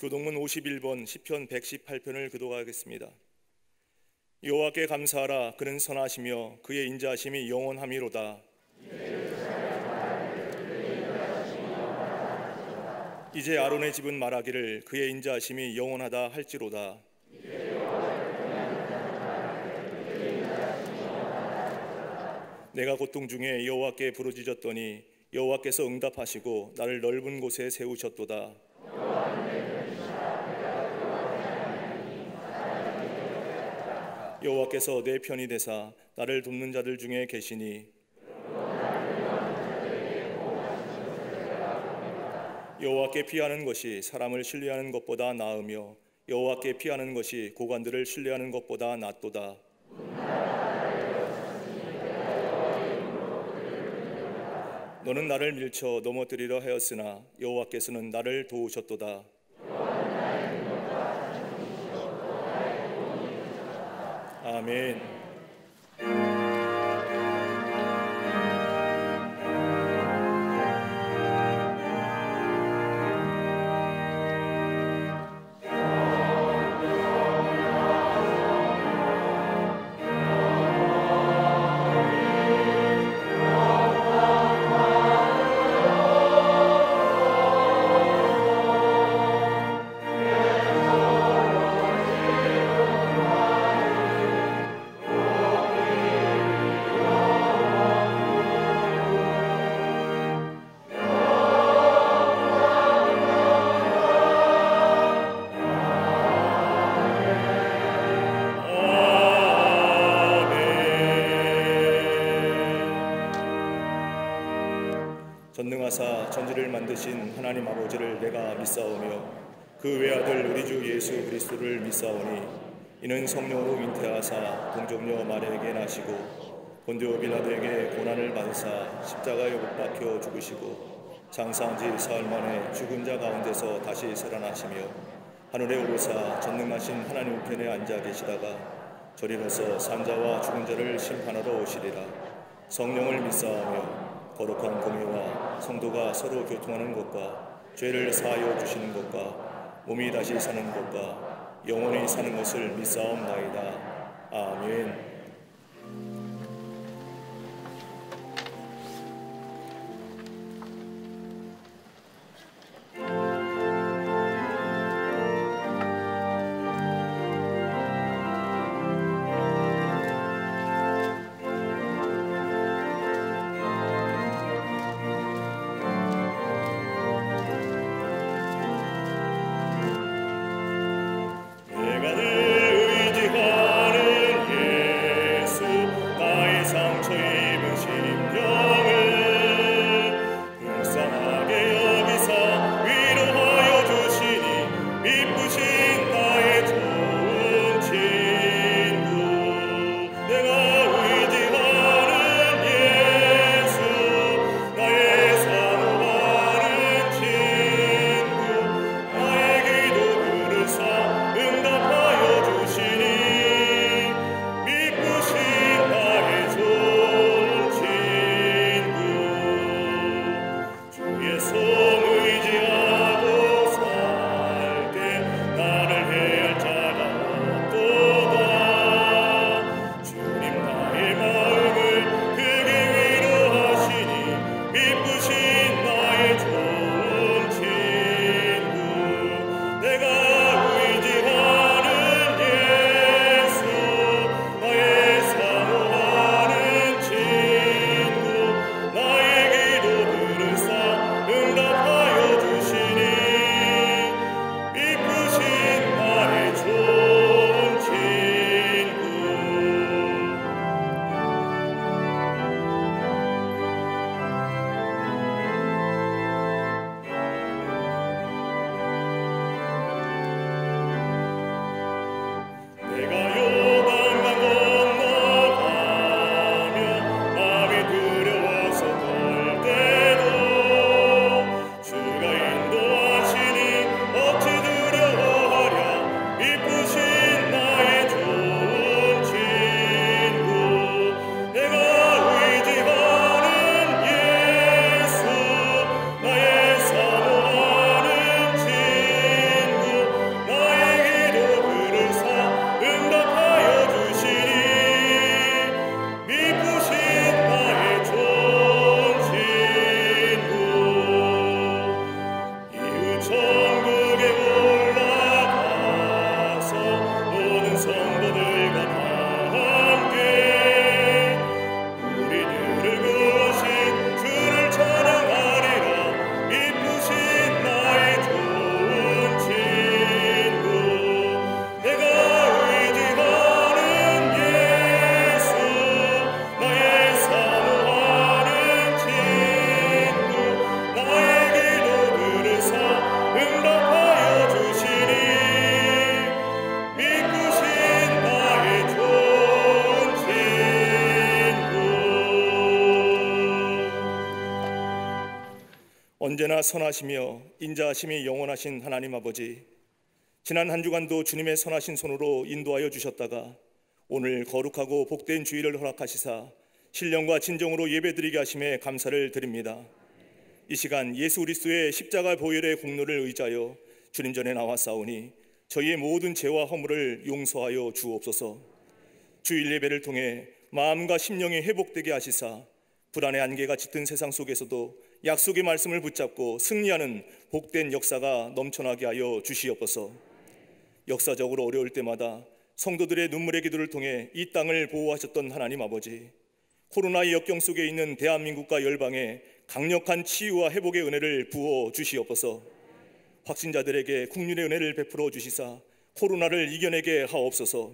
교동문 51번 시편 118편을 교독하겠습니다. 여호와께 감사하라. 그는 선하시며 그의 인자하심이 영원함이로다. 이제 아론의 집은 말하기를 그의 인자하심이 영원하다 할지로다. 내가 고통 중에 여호와께 부르짖었더니 여호와께서 응답하시고 나를 넓은 곳에 세우셨도다. 여호와께서 내 편이 되사 나를 돕는 자들 중에 계시니 여호와께 피하는 것이 사람을 신뢰하는 것보다 나으며 여호와께 피하는 것이 고관들을 신뢰하는 것보다 낫도다. 너는 나를 밀쳐 넘어뜨리려 하였으나 여호와께서는 나를 도우셨도다. 아멘. 전능하사 천지를 만드신 하나님 아버지를 내가 믿사오며 그 외아들 우리 주 예수 그리스도를 믿사오니 이는 성령으로 잉태하사 동정녀 마리아에게 나시고 본디오 빌라도에게 고난을 받으사 십자가에 못 박혀 죽으시고 장사한 지 사흘 만에 죽은 자 가운데서 다시 살아나시며 하늘에 오르사 전능하신 하나님 우편에 앉아 계시다가 저리로서 산자와 죽은 자를 심판하러 오시리라. 성령을 믿사오며 거룩한 공의와 성도가 서로 교통하는 것과 죄를 사하여 주시는 것과 몸이 다시 사는 것과 영원히 사는 것을 믿사옵나이다. 아멘. 언제나 선하시며 인자하심이 영원하신 하나님 아버지, 지난 한 주간도 주님의 선하신 손으로 인도하여 주셨다가 오늘 거룩하고 복된 주일을 허락하시사 신령과 진정으로 예배드리게 하심에 감사를 드립니다. 이 시간 예수 그리스도의 십자가 보혈의 공로를 의지하여 주님 전에 나왔사오니 저희의 모든 죄와 허물을 용서하여 주옵소서. 주일 예배를 통해 마음과 심령이 회복되게 하시사 불안의 안개가 짙은 세상 속에서도 약속의 말씀을 붙잡고 승리하는 복된 역사가 넘쳐나게 하여 주시옵소서. 역사적으로 어려울 때마다 성도들의 눈물의 기도를 통해 이 땅을 보호하셨던 하나님 아버지, 코로나의 역경 속에 있는 대한민국과 열방에 강력한 치유와 회복의 은혜를 부어 주시옵소서. 확진자들에게 국률의 은혜를 베풀어 주시사 코로나를 이겨내게 하옵소서.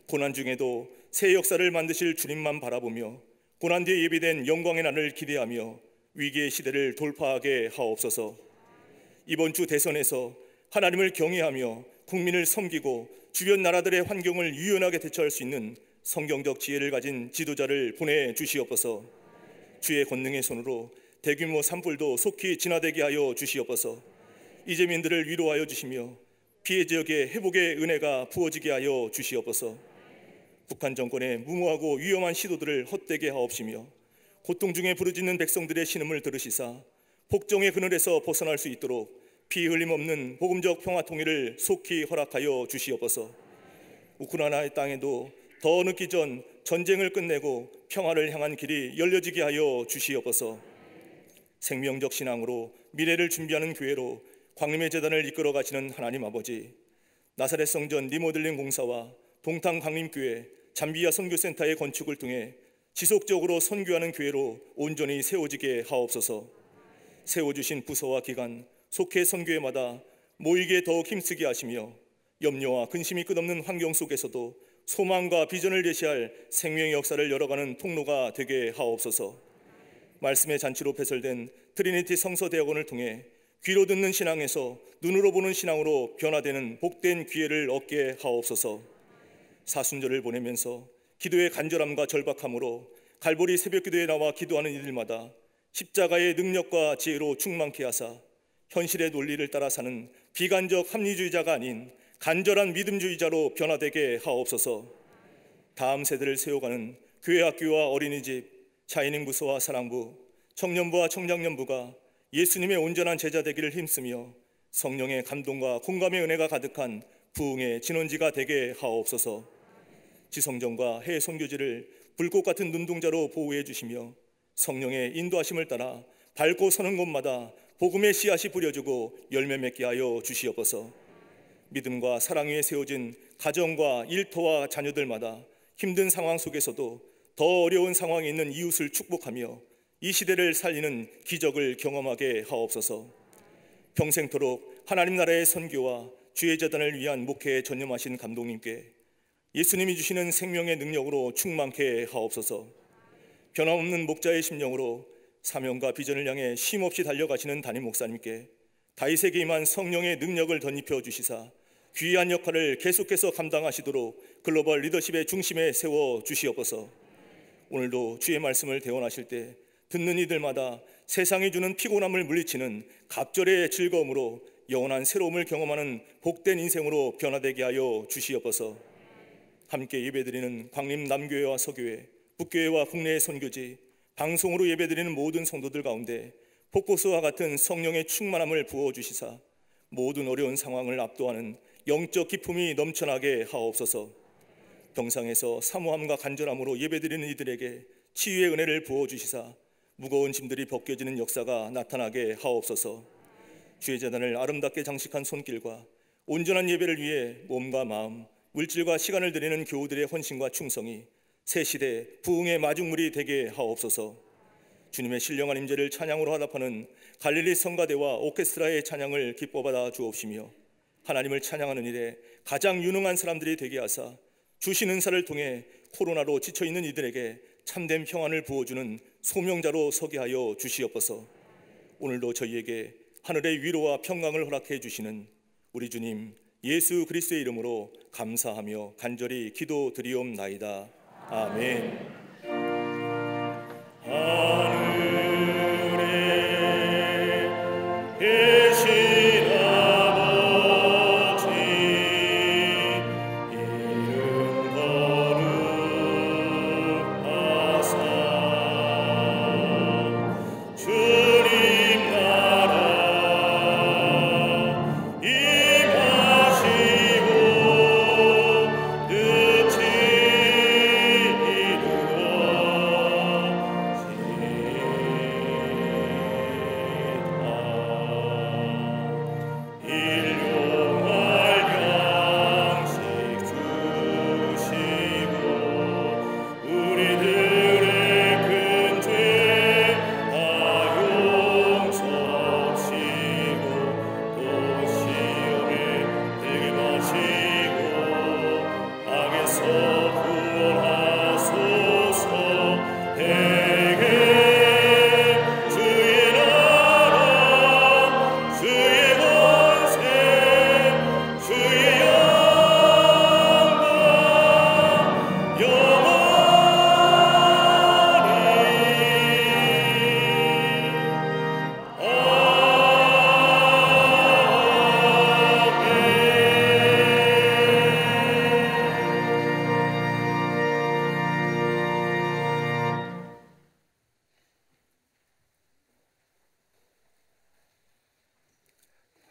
고난 중에도 새 역사를 만드실 주님만 바라보며 고난 뒤에 예비된 영광의 날을 기대하며 위기의 시대를 돌파하게 하옵소서. 이번 주 대선에서 하나님을 경외하며 국민을 섬기고 주변 나라들의 환경을 유연하게 대처할 수 있는 성경적 지혜를 가진 지도자를 보내주시옵소서. 주의 권능의 손으로 대규모 산불도 속히 진화되게 하여 주시옵소서. 이재민들을 위로하여 주시며 피해 지역의 회복의 은혜가 부어지게 하여 주시옵소서. 북한 정권의 무모하고 위험한 시도들을 헛되게 하옵시며 고통 중에 부르짖는 백성들의 신음을 들으시사 복종의 그늘에서 벗어날 수 있도록 피 흘림 없는 복음적 평화 통일을 속히 허락하여 주시옵소서. 우크라이나의 땅에도 더 늦기 전 전쟁을 끝내고 평화를 향한 길이 열려지게 하여 주시옵소서. 생명적 신앙으로 미래를 준비하는 교회로 광림의 재단을 이끌어 가시는 하나님 아버지, 나사렛 성전 리모델링 공사와 동탄 광림교회 잠비아 선교센터의 건축을 통해 지속적으로 선교하는 교회로 온전히 세워지게 하옵소서. 세워주신 부서와 기관, 속해 선교회마다 모이게 더욱 힘쓰게 하시며 염려와 근심이 끝없는 환경 속에서도 소망과 비전을 제시할 생명의 역사를 열어가는 통로가 되게 하옵소서. 말씀의 잔치로 배설된 트리니티 성서대학원을 통해 귀로 듣는 신앙에서 눈으로 보는 신앙으로 변화되는 복된 기회를 얻게 하옵소서. 사순절을 보내면서 기도의 간절함과 절박함으로 갈보리 새벽기도에 나와 기도하는 이들마다 십자가의 능력과 지혜로 충만케 하사 현실의 논리를 따라 사는 비관적 합리주의자가 아닌 간절한 믿음주의자로 변화되게 하옵소서. 다음 세대를 세워가는 교회, 학교와 어린이집, 샤이닝 부서와 사랑부, 청년부와 청장년부가 예수님의 온전한 제자 되기를 힘쓰며 성령의 감동과 공감의 은혜가 가득한 부흥의 진원지가 되게 하옵소서. 지성전과 해외 선교지를 불꽃 같은 눈동자로 보호해 주시며 성령의 인도하심을 따라 밟고 서는 곳마다 복음의 씨앗이 뿌려지고 열매 맺게 하여 주시옵소서. 믿음과 사랑 위에 세워진 가정과 일터와 자녀들마다 힘든 상황 속에서도 더 어려운 상황에 있는 이웃을 축복하며 이 시대를 살리는 기적을 경험하게 하옵소서. 평생토록 하나님 나라의 선교와 주의 재단을 위한 목회에 전념하신 감독님께 예수님이 주시는 생명의 능력으로 충만케 하옵소서. 변함없는 목자의 심령으로 사명과 비전을 향해 쉼없이 달려가시는 담임 목사님께 다윗에게 임한 성령의 능력을 덧입혀 주시사 귀한 역할을 계속해서 감당하시도록 글로벌 리더십의 중심에 세워 주시옵소서. 오늘도 주의 말씀을 대원하실 때 듣는 이들마다 세상이 주는 피곤함을 물리치는 갑절의 즐거움으로 영원한 새로움을 경험하는 복된 인생으로 변화되게 하여 주시옵소서. 함께 예배드리는 광림 남교회와 서교회, 북교회와 국내의 선교지, 방송으로 예배드리는 모든 성도들 가운데 폭포수와 같은 성령의 충만함을 부어주시사 모든 어려운 상황을 압도하는 영적 기품이 넘쳐나게 하옵소서. 병상에서 사모함과 간절함으로 예배드리는 이들에게 치유의 은혜를 부어주시사 무거운 짐들이 벗겨지는 역사가 나타나게 하옵소서. 주의 재단을 아름답게 장식한 손길과 온전한 예배를 위해 몸과 마음, 물질과 시간을 드리는 교우들의 헌신과 충성이 새 시대 부흥의 마중물이 되게 하옵소서. 주님의 신령한 임재를 찬양으로 화답하는 갈릴리 성가대와 오케스트라의 찬양을 기뻐받아 주옵시며 하나님을 찬양하는 일에 가장 유능한 사람들이 되게 하사 주신 은사를 통해 코로나로 지쳐있는 이들에게 참된 평안을 부어주는 소명자로 서게 하여 주시옵소서. 오늘도 저희에게 하늘의 위로와 평강을 허락해 주시는 우리 주님 예수 그리스도의 이름으로 감사하며 간절히 기도드리옵나이다. 아멘. 하늘에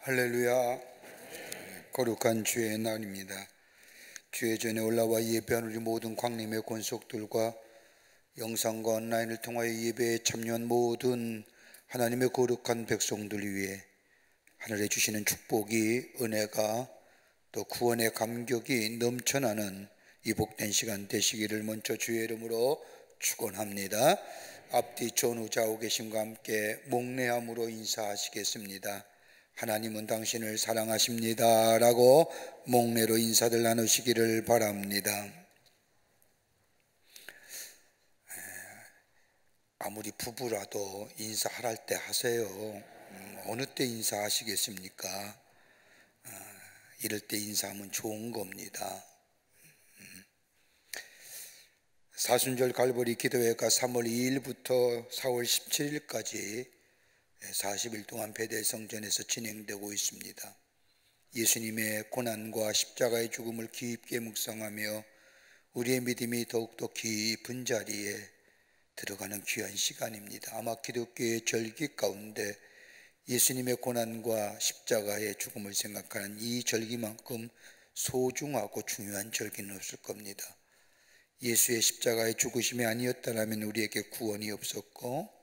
할렐루야. 거룩한 주의 날입니다. 주의 전에 올라와 예배하는 우리 모든 광림의 권속들과 영상과 온라인을 통하여 예배에 참여한 모든 하나님의 거룩한 백성들 위해 하늘에 주시는 축복이, 은혜가, 또 구원의 감격이 넘쳐나는 이 복된 시간 되시기를 먼저 주의 이름으로 축원합니다. 앞뒤 전후 좌우 계심과 함께 목례함으로 인사하시겠습니다. 하나님은 당신을 사랑하십니다 라고 목례로 인사들 나누시기를 바랍니다. 아무리 부부라도 인사할 때 하세요. 어느 때 인사하시겠습니까? 이럴 때 인사하면 좋은 겁니다. 사순절 갈보리 기도회가 3월 2일부터 4월 17일까지 40일 동안 베델성전에서 진행되고 있습니다. 예수님의 고난과 십자가의 죽음을 깊게 묵상하며 우리의 믿음이 더욱더 깊은 자리에 들어가는 귀한 시간입니다. 아마 기독교의 절기 가운데 예수님의 고난과 십자가의 죽음을 생각하는 이 절기만큼 소중하고 중요한 절기는 없을 겁니다. 예수의 십자가의 죽으심이 아니었다면 우리에게 구원이 없었고,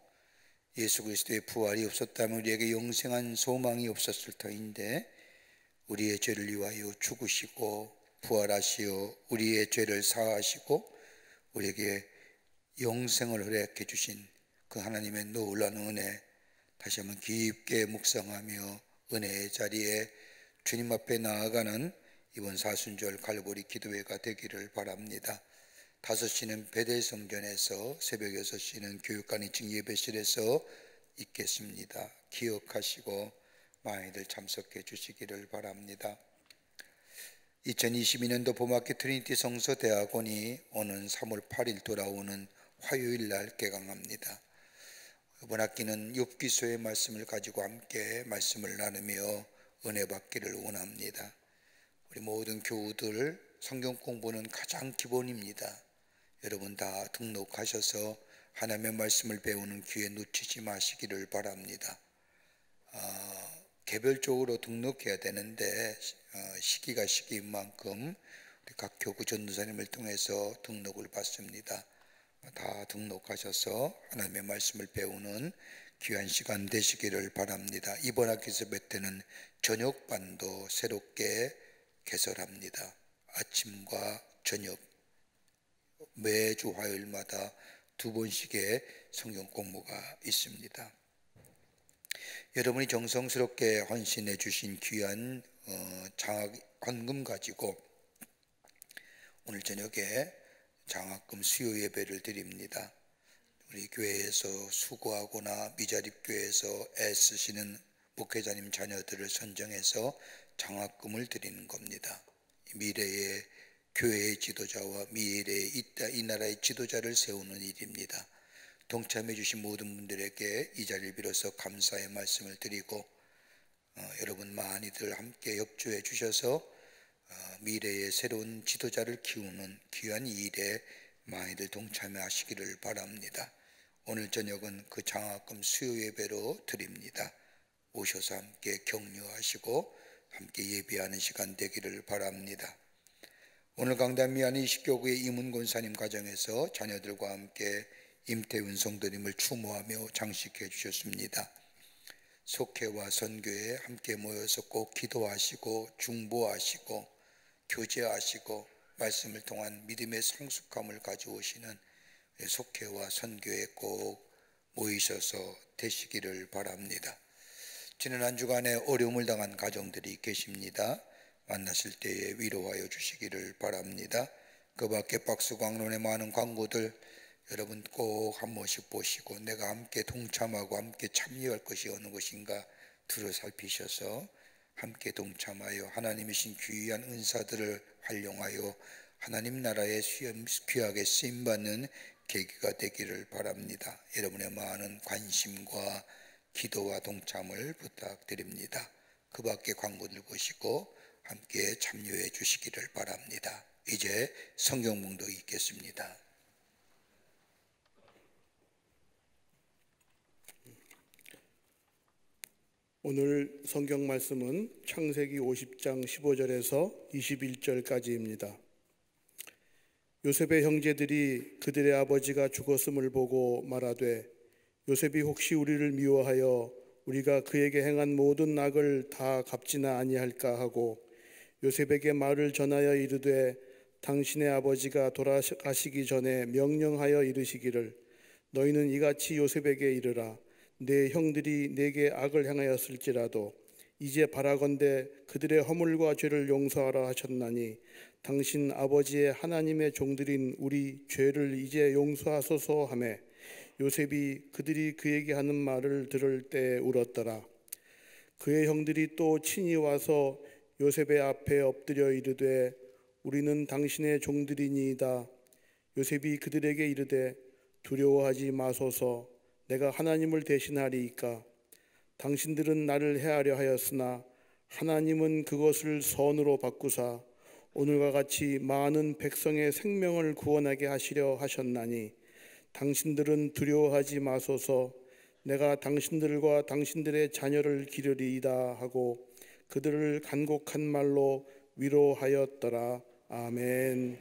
예수 그리스도의 부활이 없었다면 우리에게 영생한 소망이 없었을 터인데, 우리의 죄를 위하여 죽으시고 부활하시어 우리의 죄를 사하시고 우리에게 영생을 허락해 주신 그 하나님의 놀라운 은혜, 다시 한번 깊게 묵상하며 은혜의 자리에 주님 앞에 나아가는 이번 사순절 갈보리 기도회가 되기를 바랍니다. 5시는 베델성전에서, 새벽 6시는 교육관 2층 예배실에서 있겠습니다. 기억하시고 많이들 참석해 주시기를 바랍니다. 2022년도 봄학기 트리니티 성서대학원이 오는 3월 8일 돌아오는 화요일 날 개강합니다. 이번 학기는 욥기서의 말씀을 가지고 함께 말씀을 나누며 은혜 받기를 원합니다. 우리 모든 교우들, 성경 공부는 가장 기본입니다. 여러분 다 등록하셔서 하나님의 말씀을 배우는 기회 놓치지 마시기를 바랍니다. 개별적으로 등록해야 되는데 시기가 시기인 만큼 우리 각 교구 전도사님을 통해서 등록을 받습니다. 다 등록하셔서 하나님의 말씀을 배우는 귀한 시간 되시기를 바랍니다. 이번 학기에서 때는 저녁반도 새롭게 개설합니다. 아침과 저녁 매주 화요일마다 2번씩의 성경 공부가 있습니다. 여러분이 정성스럽게 헌신해 주신 귀한 장학 헌금 가지고 오늘 저녁에 장학금 수요 예배를 드립니다. 우리 교회에서 수고하거나 미자립 교회에서 애쓰시는 목회자님 자녀들을 선정해서 장학금을 드리는 겁니다. 미래의 교회의 지도자와 미래의 이 나라의 지도자를 세우는 일입니다. 동참해 주신 모든 분들에게 이 자리를 빌어서 감사의 말씀을 드리고 여러분 많이들 함께 협조해 주셔서 미래의 새로운 지도자를 키우는 귀한 일에 많이들 동참하시기를 바랍니다. 오늘 저녁은 그 장학금 수요 예배로 드립니다. 오셔서 함께 격려하시고 함께 예배하는 시간 되기를 바랍니다. 오늘 강단 미안 이식교구의 이문 권사님 가정에서 자녀들과 함께 임태훈 성도님을 추모하며 장식해 주셨습니다. 속회와 선교에 함께 모여서 꼭 기도하시고 중보하시고 교제하시고 말씀을 통한 믿음의 성숙함을 가져오시는 속회와 선교에 꼭 모이셔서 되시기를 바랍니다. 지난 한 주간에 어려움을 당한 가정들이 계십니다. 만나실 때에 위로하여 주시기를 바랍니다. 그 밖에 박수광론의 많은 광고들 여러분 꼭 한 번씩 보시고 내가 함께 동참하고 함께 참여할 것이 어느 것인가 두루 살피셔서 함께 동참하여 하나님이신 귀한 은사들을 활용하여 하나님 나라의 귀하게 쓰임받는 계기가 되기를 바랍니다. 여러분의 많은 관심과 기도와 동참을 부탁드립니다. 그 밖에 광고들 보시고 함께 참여해 주시기를 바랍니다. 이제 성경 봉독이 있겠습니다. 오늘 성경 말씀은 창세기 50장 15절에서 21절까지입니다. 요셉의 형제들이 그들의 아버지가 죽었음을 보고 말하되 요셉이 혹시 우리를 미워하여 우리가 그에게 행한 모든 악을 다 갚지나 아니할까 하고 요셉에게 말을 전하여 이르되 당신의 아버지가 돌아가시기 전에 명령하여 이르시기를 너희는 이같이 요셉에게 이르라 내 형들이 내게 악을 행하였을지라도 이제 바라건대 그들의 허물과 죄를 용서하라 하셨나니 당신 아버지의 하나님의 종들인 우리 죄를 이제 용서하소서 하매 요셉이 그들이 그에게 하는 말을 들을 때 울었더라. 그의 형들이 또 친히 와서 요셉의 앞에 엎드려 이르되 우리는 당신의 종들이니이다. 요셉이 그들에게 이르되 두려워하지 마소서 내가 하나님을 대신하리이까 당신들은 나를 해하려 하였으나 하나님은 그것을 선으로 바꾸사 오늘과 같이 많은 백성의 생명을 구원하게 하시려 하셨나니 당신들은 두려워하지 마소서 내가 당신들과 당신들의 자녀를 기르리이다 하고 그들을 간곡한 말로 위로하였더라. 아멘.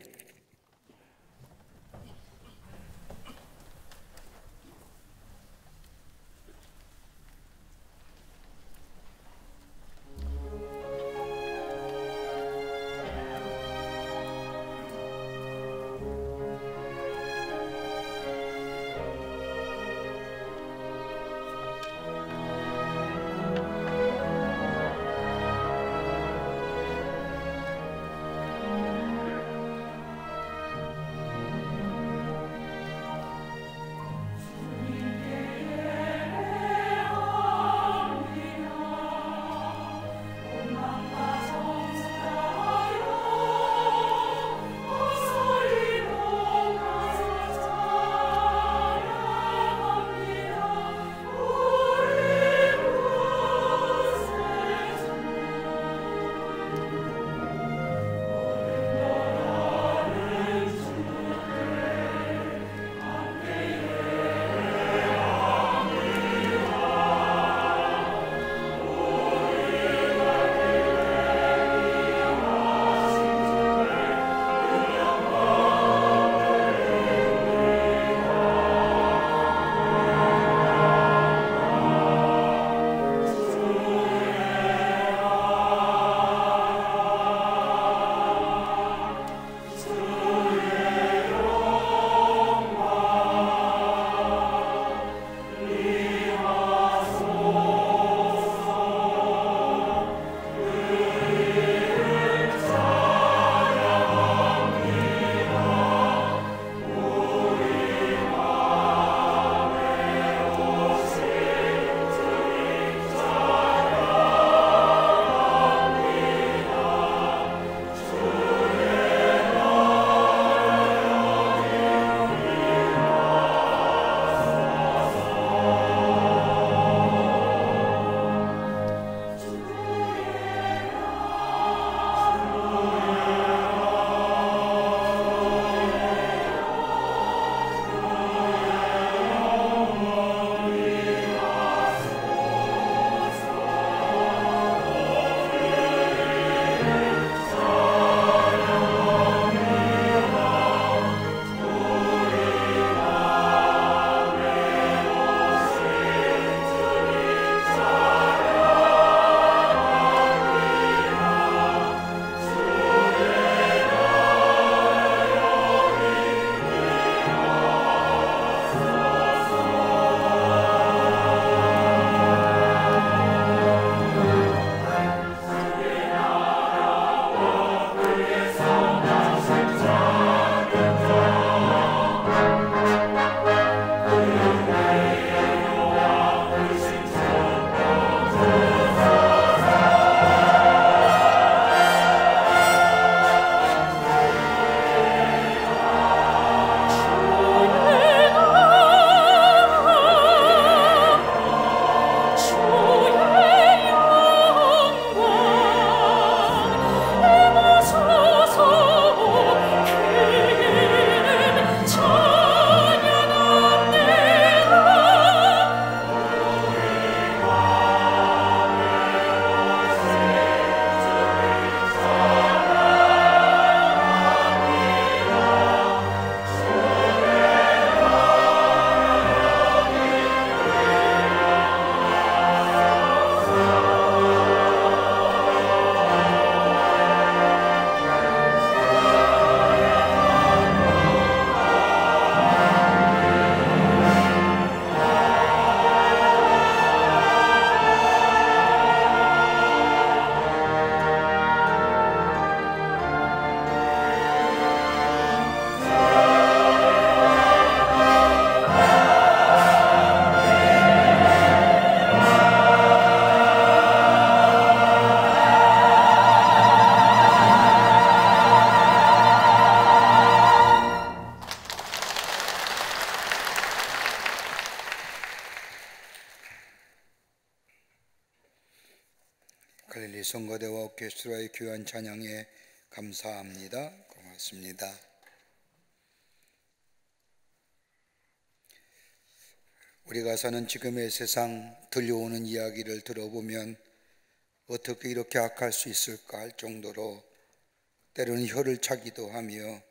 갈릴리 성가대와 오케스트라의 귀한 찬양에 감사합니다. 고맙습니다. 우리가 사는 지금의 세상 들려오는 이야기를 들어보면 어떻게 이렇게 악할 수 있을까 할 정도로 때로는 혀를 차기도 하며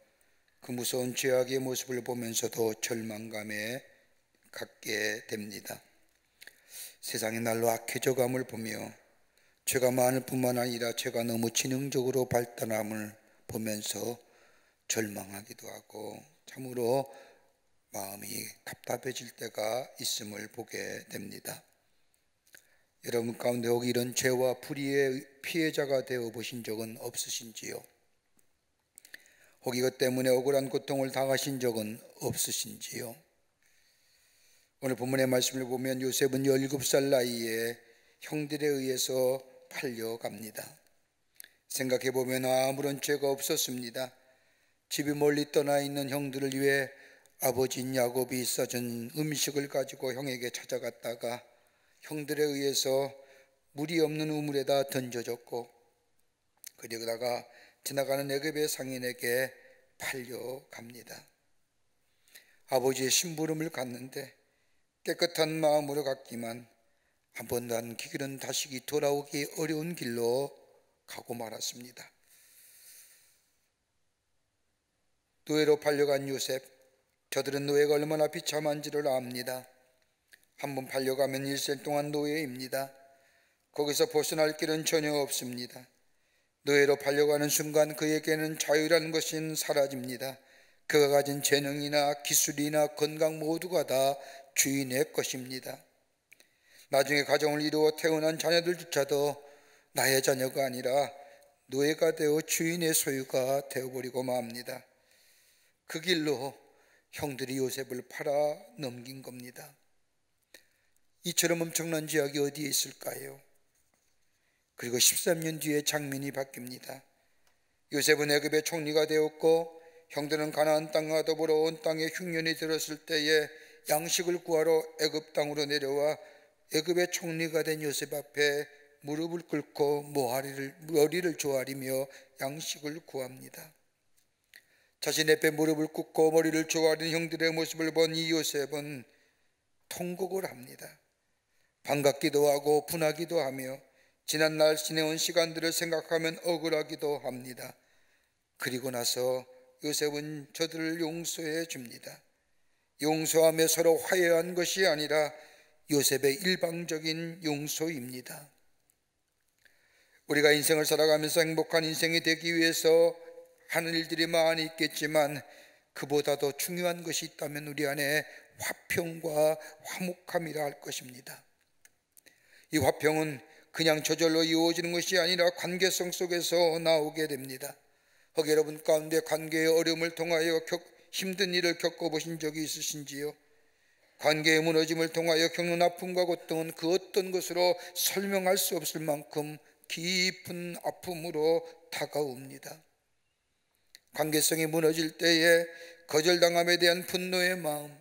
그 무서운 죄악의 모습을 보면서도 절망감에 갖게 됩니다. 세상의 날로 악해져감을 보며 죄가 많을 뿐만 아니라 죄가 너무 지능적으로 발달함을 보면서 절망하기도 하고 참으로 마음이 답답해질 때가 있음을 보게 됩니다. 여러분 가운데 혹 이런 죄와 불의의 피해자가 되어 보신 적은 없으신지요? 혹 이것 때문에 억울한 고통을 당하신 적은 없으신지요? 오늘 본문의 말씀을 보면 요셉은 17살 나이에 형들에 의해서 팔려갑니다. 생각해보면 아무런 죄가 없었습니다. 집이 멀리 떠나 있는 형들을 위해 아버지인 야곱이 싸준 음식을 가지고 형에게 찾아갔다가 형들에 의해서 물이 없는 우물에다 던져졌고 그러다가 지나가는 애굽의 상인에게 팔려갑니다. 아버지의 심부름을 갔는데 깨끗한 마음으로 갔지만 한 번도 안 그 길은 다시 돌아오기 어려운 길로 가고 말았습니다. 노예로 팔려간 요셉, 저들은 노예가 얼마나 비참한지를 압니다. 한번 팔려가면 일생 동안 노예입니다. 거기서 벗어날 길은 전혀 없습니다. 노예로 팔려가는 순간 그에게는 자유라는 것은 사라집니다. 그가 가진 재능이나 기술이나 건강 모두가 다 주인의 것입니다. 나중에 가정을 이루어 태어난 자녀들조차도 나의 자녀가 아니라 노예가 되어 주인의 소유가 되어버리고 맙니다. 그 길로 형들이 요셉을 팔아 넘긴 겁니다. 이처럼 엄청난 죄악이 어디에 있을까요? 그리고 13년 뒤에 장면이 바뀝니다. 요셉은 애굽의 총리가 되었고 형들은 가나안 땅과 더불어 온 땅에 흉년이 들었을 때에 양식을 구하러 애굽 땅으로 내려와 애굽의 총리가 된 요셉 앞에 무릎을 꿇고 머리를 조아리며 양식을 구합니다. 자신의 앞에 무릎을 꿇고 머리를 조아리는 형들의 모습을 본 이 요셉은 통곡을 합니다. 반갑기도 하고 분하기도 하며 지난날 지내온 시간들을 생각하면 억울하기도 합니다. 그리고 나서 요셉은 저들을 용서해 줍니다. 용서하며 서로 화해한 것이 아니라 요셉의 일방적인 용서입니다. 우리가 인생을 살아가면서 행복한 인생이 되기 위해서 하는 일들이 많이 있겠지만 그보다도 중요한 것이 있다면 우리 안에 화평과 화목함이라 할 것입니다. 이 화평은 그냥 저절로 이루어지는 것이 아니라 관계성 속에서 나오게 됩니다. 혹 여러분 가운데 관계의 어려움을 통하여 힘든 일을 겪어보신 적이 있으신지요? 관계의 무너짐을 통하여 겪는 아픔과 고통은 그 어떤 것으로 설명할 수 없을 만큼 깊은 아픔으로 다가옵니다. 관계성이 무너질 때에 거절당함에 대한 분노의 마음,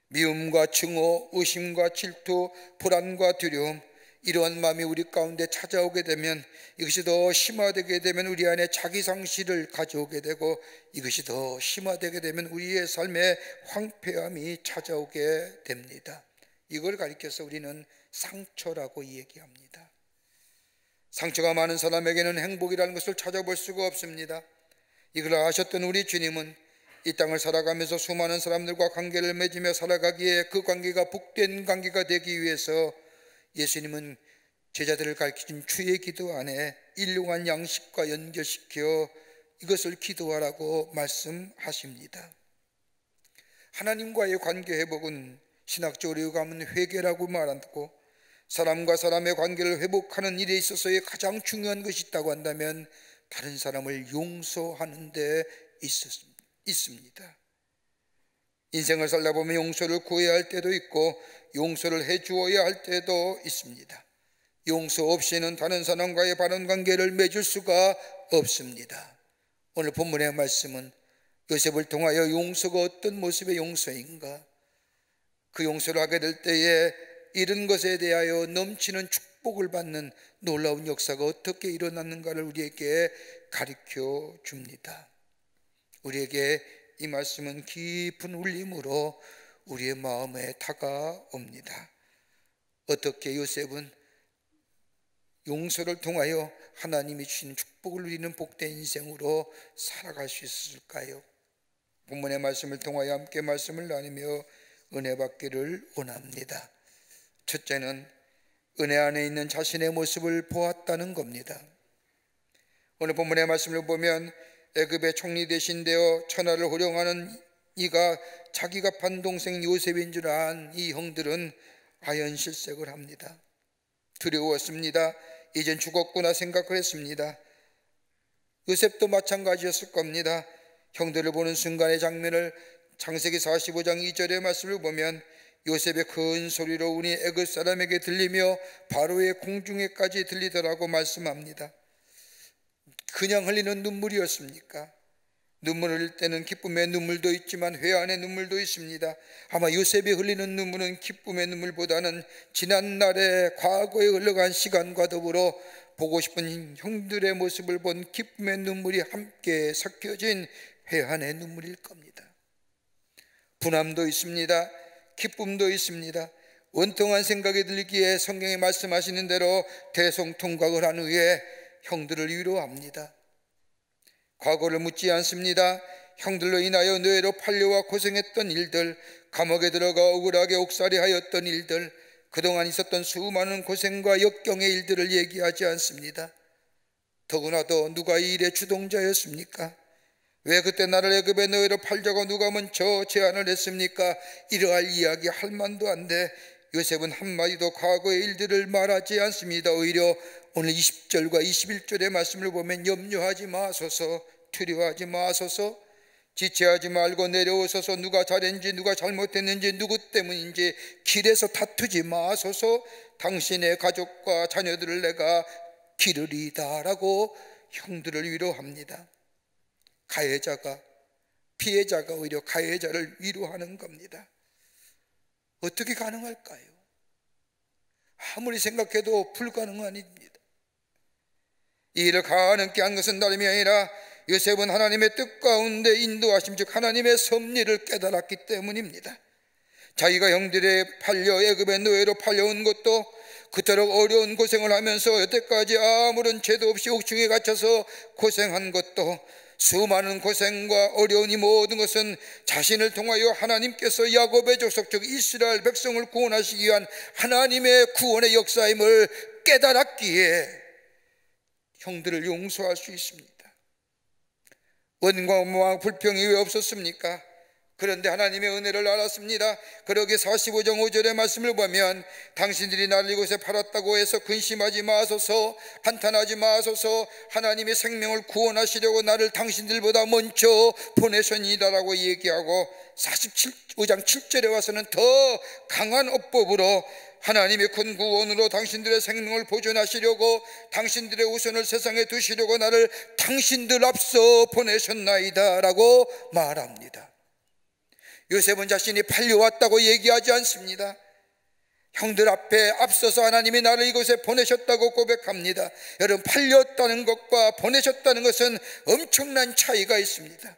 미움과 증오, 의심과 질투, 불안과 두려움, 이러한 마음이 우리 가운데 찾아오게 되면 이것이 더 심화되게 되면 우리 안에 자기 상실을 가져오게 되고 이것이 더 심화되게 되면 우리의 삶에 황폐함이 찾아오게 됩니다. 이걸 가리켜서 우리는 상처라고 얘기합니다. 상처가 많은 사람에게는 행복이라는 것을 찾아볼 수가 없습니다. 이걸 아셨던 우리 주님은 이 땅을 살아가면서 수많은 사람들과 관계를 맺으며 살아가기에 그 관계가 복된 관계가 되기 위해서 예수님은 제자들을 가르치신 주의 기도 안에 일용한 양식과 연결시켜 이것을 기도하라고 말씀하십니다. 하나님과의 관계 회복은 신학적으로 요구하면 회개라고 말하고 사람과 사람의 관계를 회복하는 일에 있어서의 가장 중요한 것이 있다고 한다면 다른 사람을 용서하는 데 있습니다. 인생을 살다 보면 용서를 구해야 할 때도 있고 용서를 해주어야 할 때도 있습니다. 용서 없이는 다른 사람과의 바른 관계를 맺을 수가 없습니다. 오늘 본문의 말씀은 요셉을 통하여 용서가 어떤 모습의 용서인가, 그 용서를 하게 될 때에 이런 것에 대하여 넘치는 축복을 받는 놀라운 역사가 어떻게 일어났는가를 우리에게 가르쳐 줍니다. 우리에게 이 말씀은 깊은 울림으로 우리의 마음에 다가옵니다. 어떻게 요셉은 용서를 통하여 하나님이 주신 축복을 누리는 복된 인생으로 살아갈 수 있을까요? 본문의 말씀을 통하여 함께 말씀을 나누며 은혜 받기를 원합니다. 첫째는 은혜 안에 있는 자신의 모습을 보았다는 겁니다. 오늘 본문의 말씀을 보면 애굽의 총리 대신 되어 천하를 호령하는 이가 자기가 판 동생 요셉인 줄 안 이 형들은 아연실색을 합니다. 두려웠습니다. 이젠 죽었구나 생각을 했습니다. 요셉도 마찬가지였을 겁니다. 형들을 보는 순간의 장면을 창세기 45장 2절의 말씀을 보면 요셉의 큰 소리로 운이 애굽 사람에게 들리며 바로의 공중에까지 들리더라고 말씀합니다. 그냥 흘리는 눈물이었습니까? 눈물 흘릴 때는 기쁨의 눈물도 있지만 회한의 눈물도 있습니다. 아마 요셉이 흘리는 눈물은 기쁨의 눈물보다는 지난날의 과거에 흘러간 시간과 더불어 보고 싶은 형들의 모습을 본 기쁨의 눈물이 함께 섞여진 회한의 눈물일 겁니다. 분함도 있습니다. 기쁨도 있습니다. 원통한 생각이 들기에 성경이 말씀하시는 대로 대성통곡을 한 후에 형들을 위로합니다. 과거를 묻지 않습니다. 형들로 인하여 노예로 팔려와 고생했던 일들, 감옥에 들어가 억울하게 옥살이하였던 일들, 그동안 있었던 수많은 고생과 역경의 일들을 얘기하지 않습니다. 더구나도 누가 이 일의 주동자였습니까? 왜 그때 나를 애굽의 노예로 팔자고 누가 먼저 제안을 했습니까? 이러할 이야기 할 만도 한데 요셉은 한마디도 과거의 일들을 말하지 않습니다. 오히려 오늘 20절과 21절의 말씀을 보면 염려하지 마소서, 두려워하지 마소서, 지체하지 말고 내려오소서, 누가 잘했는지 누가 잘못했는지 누구 때문인지 길에서 다투지 마소서, 당신의 가족과 자녀들을 내가 기르리다 라고 형들을 위로합니다. 가해자가, 피해자가 오히려 가해자를 위로하는 겁니다. 어떻게 가능할까요? 아무리 생각해도 불가능한 일입니다. 이 일을 가능케 한 것은 다름이 아니라 요셉은 하나님의 뜻 가운데 인도하심 즉 하나님의 섭리를 깨달았기 때문입니다. 자기가 형들에 팔려 애굽의 노예로 팔려온 것도 그토록 어려운 고생을 하면서 여태까지 아무런 죄도 없이 옥중에 갇혀서 고생한 것도 수많은 고생과 어려운 이 모든 것은 자신을 통하여 하나님께서 야곱의 족속 즉 이스라엘 백성을 구원하시기 위한 하나님의 구원의 역사임을 깨달았기에 형들을 용서할 수 있습니다. 원망과 불평이 왜 없었습니까? 그런데 하나님의 은혜를 알았습니다. 그러기 45장 5절의 말씀을 보면 당신들이 나를 이곳에 팔았다고 해서 근심하지 마소서, 한탄하지 마소서, 하나님의 생명을 구원하시려고 나를 당신들보다 먼저 보내셨니다라고 얘기하고 45장 7절에 와서는 더 강한 어법으로 하나님의 큰 구원으로 당신들의 생명을 보존하시려고 당신들의 우선을 세상에 두시려고 나를 당신들 앞서 보내셨나이다 라고 말합니다. 요셉은 자신이 팔려왔다고 얘기하지 않습니다. 형들 앞에 앞서서 하나님이 나를 이곳에 보내셨다고 고백합니다. 여러분, 팔렸다는 것과 보내셨다는 것은 엄청난 차이가 있습니다.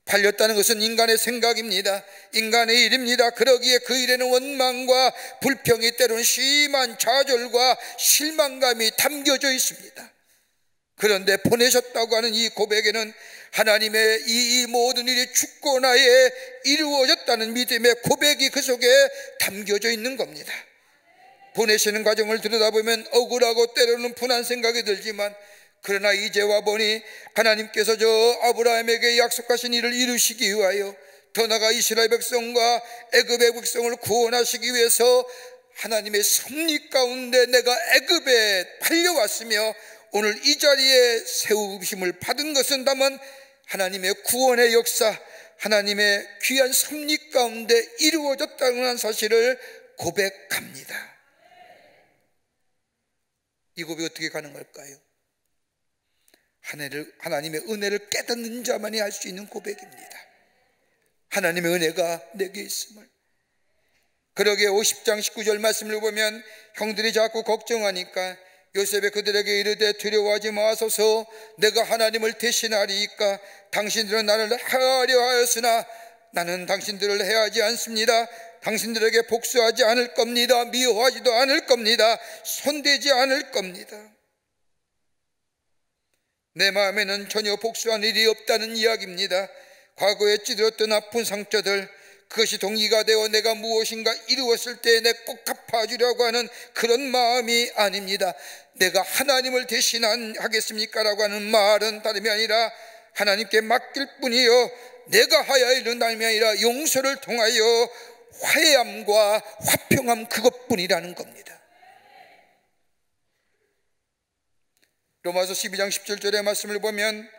팔렸다는 것은 인간의 생각입니다. 인간의 일입니다. 그러기에 그 일에는 원망과 불평이 때로는 심한 좌절과 실망감이 담겨져 있습니다. 그런데 보내셨다고 하는 이 고백에는 하나님의 이 모든 일이 주권하에 이루어졌다는 믿음의 고백이 그 속에 담겨져 있는 겁니다. 보내시는 과정을 들여다보면 억울하고 때로는 분한 생각이 들지만 그러나 이제 와보니 하나님께서 저 아브라함에게 약속하신 일을 이루시기 위하여 더 나아가 이스라엘 백성과 애굽의 백성을 구원하시기 위해서 하나님의 섭리 가운데 내가 애굽에 팔려왔으며 오늘 이 자리에 세우심을 받은 것은 다만 하나님의 구원의 역사, 하나님의 귀한 섭리 가운데 이루어졌다는 사실을 고백합니다. 이 고백이 어떻게 가능할까요? 하나님의 은혜를 깨닫는 자만이 할 수 있는 고백입니다. 하나님의 은혜가 내게 있음을, 그러기에 50장 19절 말씀을 보면 형들이 자꾸 걱정하니까 요셉이 그들에게 이르되 두려워하지 마소서, 내가 하나님을 대신하리이까. 당신들은 나를 해하려 하였으나 나는 당신들을 해하지 않습니다. 당신들에게 복수하지 않을 겁니다. 미워하지도 않을 겁니다. 손대지 않을 겁니다. 내 마음에는 전혀 복수한 일이 없다는 이야기입니다. 과거에 찌들었던 아픈 상처들, 그것이 동기가 되어 내가 무엇인가 이루었을 때 내 꼭 갚아주려고 하는 그런 마음이 아닙니다. 내가 하나님을 대신하겠습니까? 라고 하는 말은 다름이 아니라 하나님께 맡길 뿐이요, 내가 하야 이르는 다름이 아니라 용서를 통하여 화해함과 화평함, 그것뿐이라는 겁니다. 로마서 12장 17절의 말씀을 보면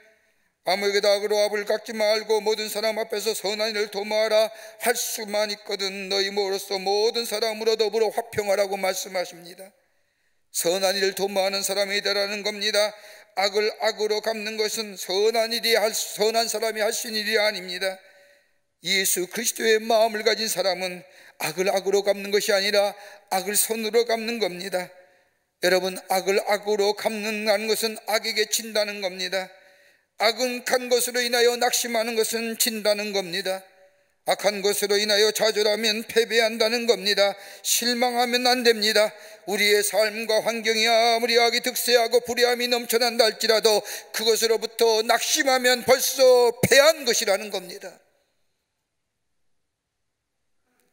아무에게도 악으로 압을 깎지 말고 모든 사람 앞에서 선한 일을 도모하라 할 수만 있거든 너희 모로서 모든 사람으로 더불어 화평하라고 말씀하십니다. 선한 일을 도모하는 사람이 되라는 겁니다. 악을 악으로 갚는 것은 선한 사람이 할 수 있는 일이 아닙니다. 예수 그리스도의 마음을 가진 사람은 악을 악으로 갚는 것이 아니라 악을 선으로 갚는 겁니다. 여러분, 악을 악으로 갚는다는 것은 악에게 진다는 겁니다. 악한 것으로 인하여 낙심하는 것은 진다는 겁니다. 악한 것으로 인하여 좌절하면 패배한다는 겁니다. 실망하면 안 됩니다. 우리의 삶과 환경이 아무리 악이 득세하고 불의함이 넘쳐난다 할지라도 그것으로부터 낙심하면 벌써 패한 것이라는 겁니다.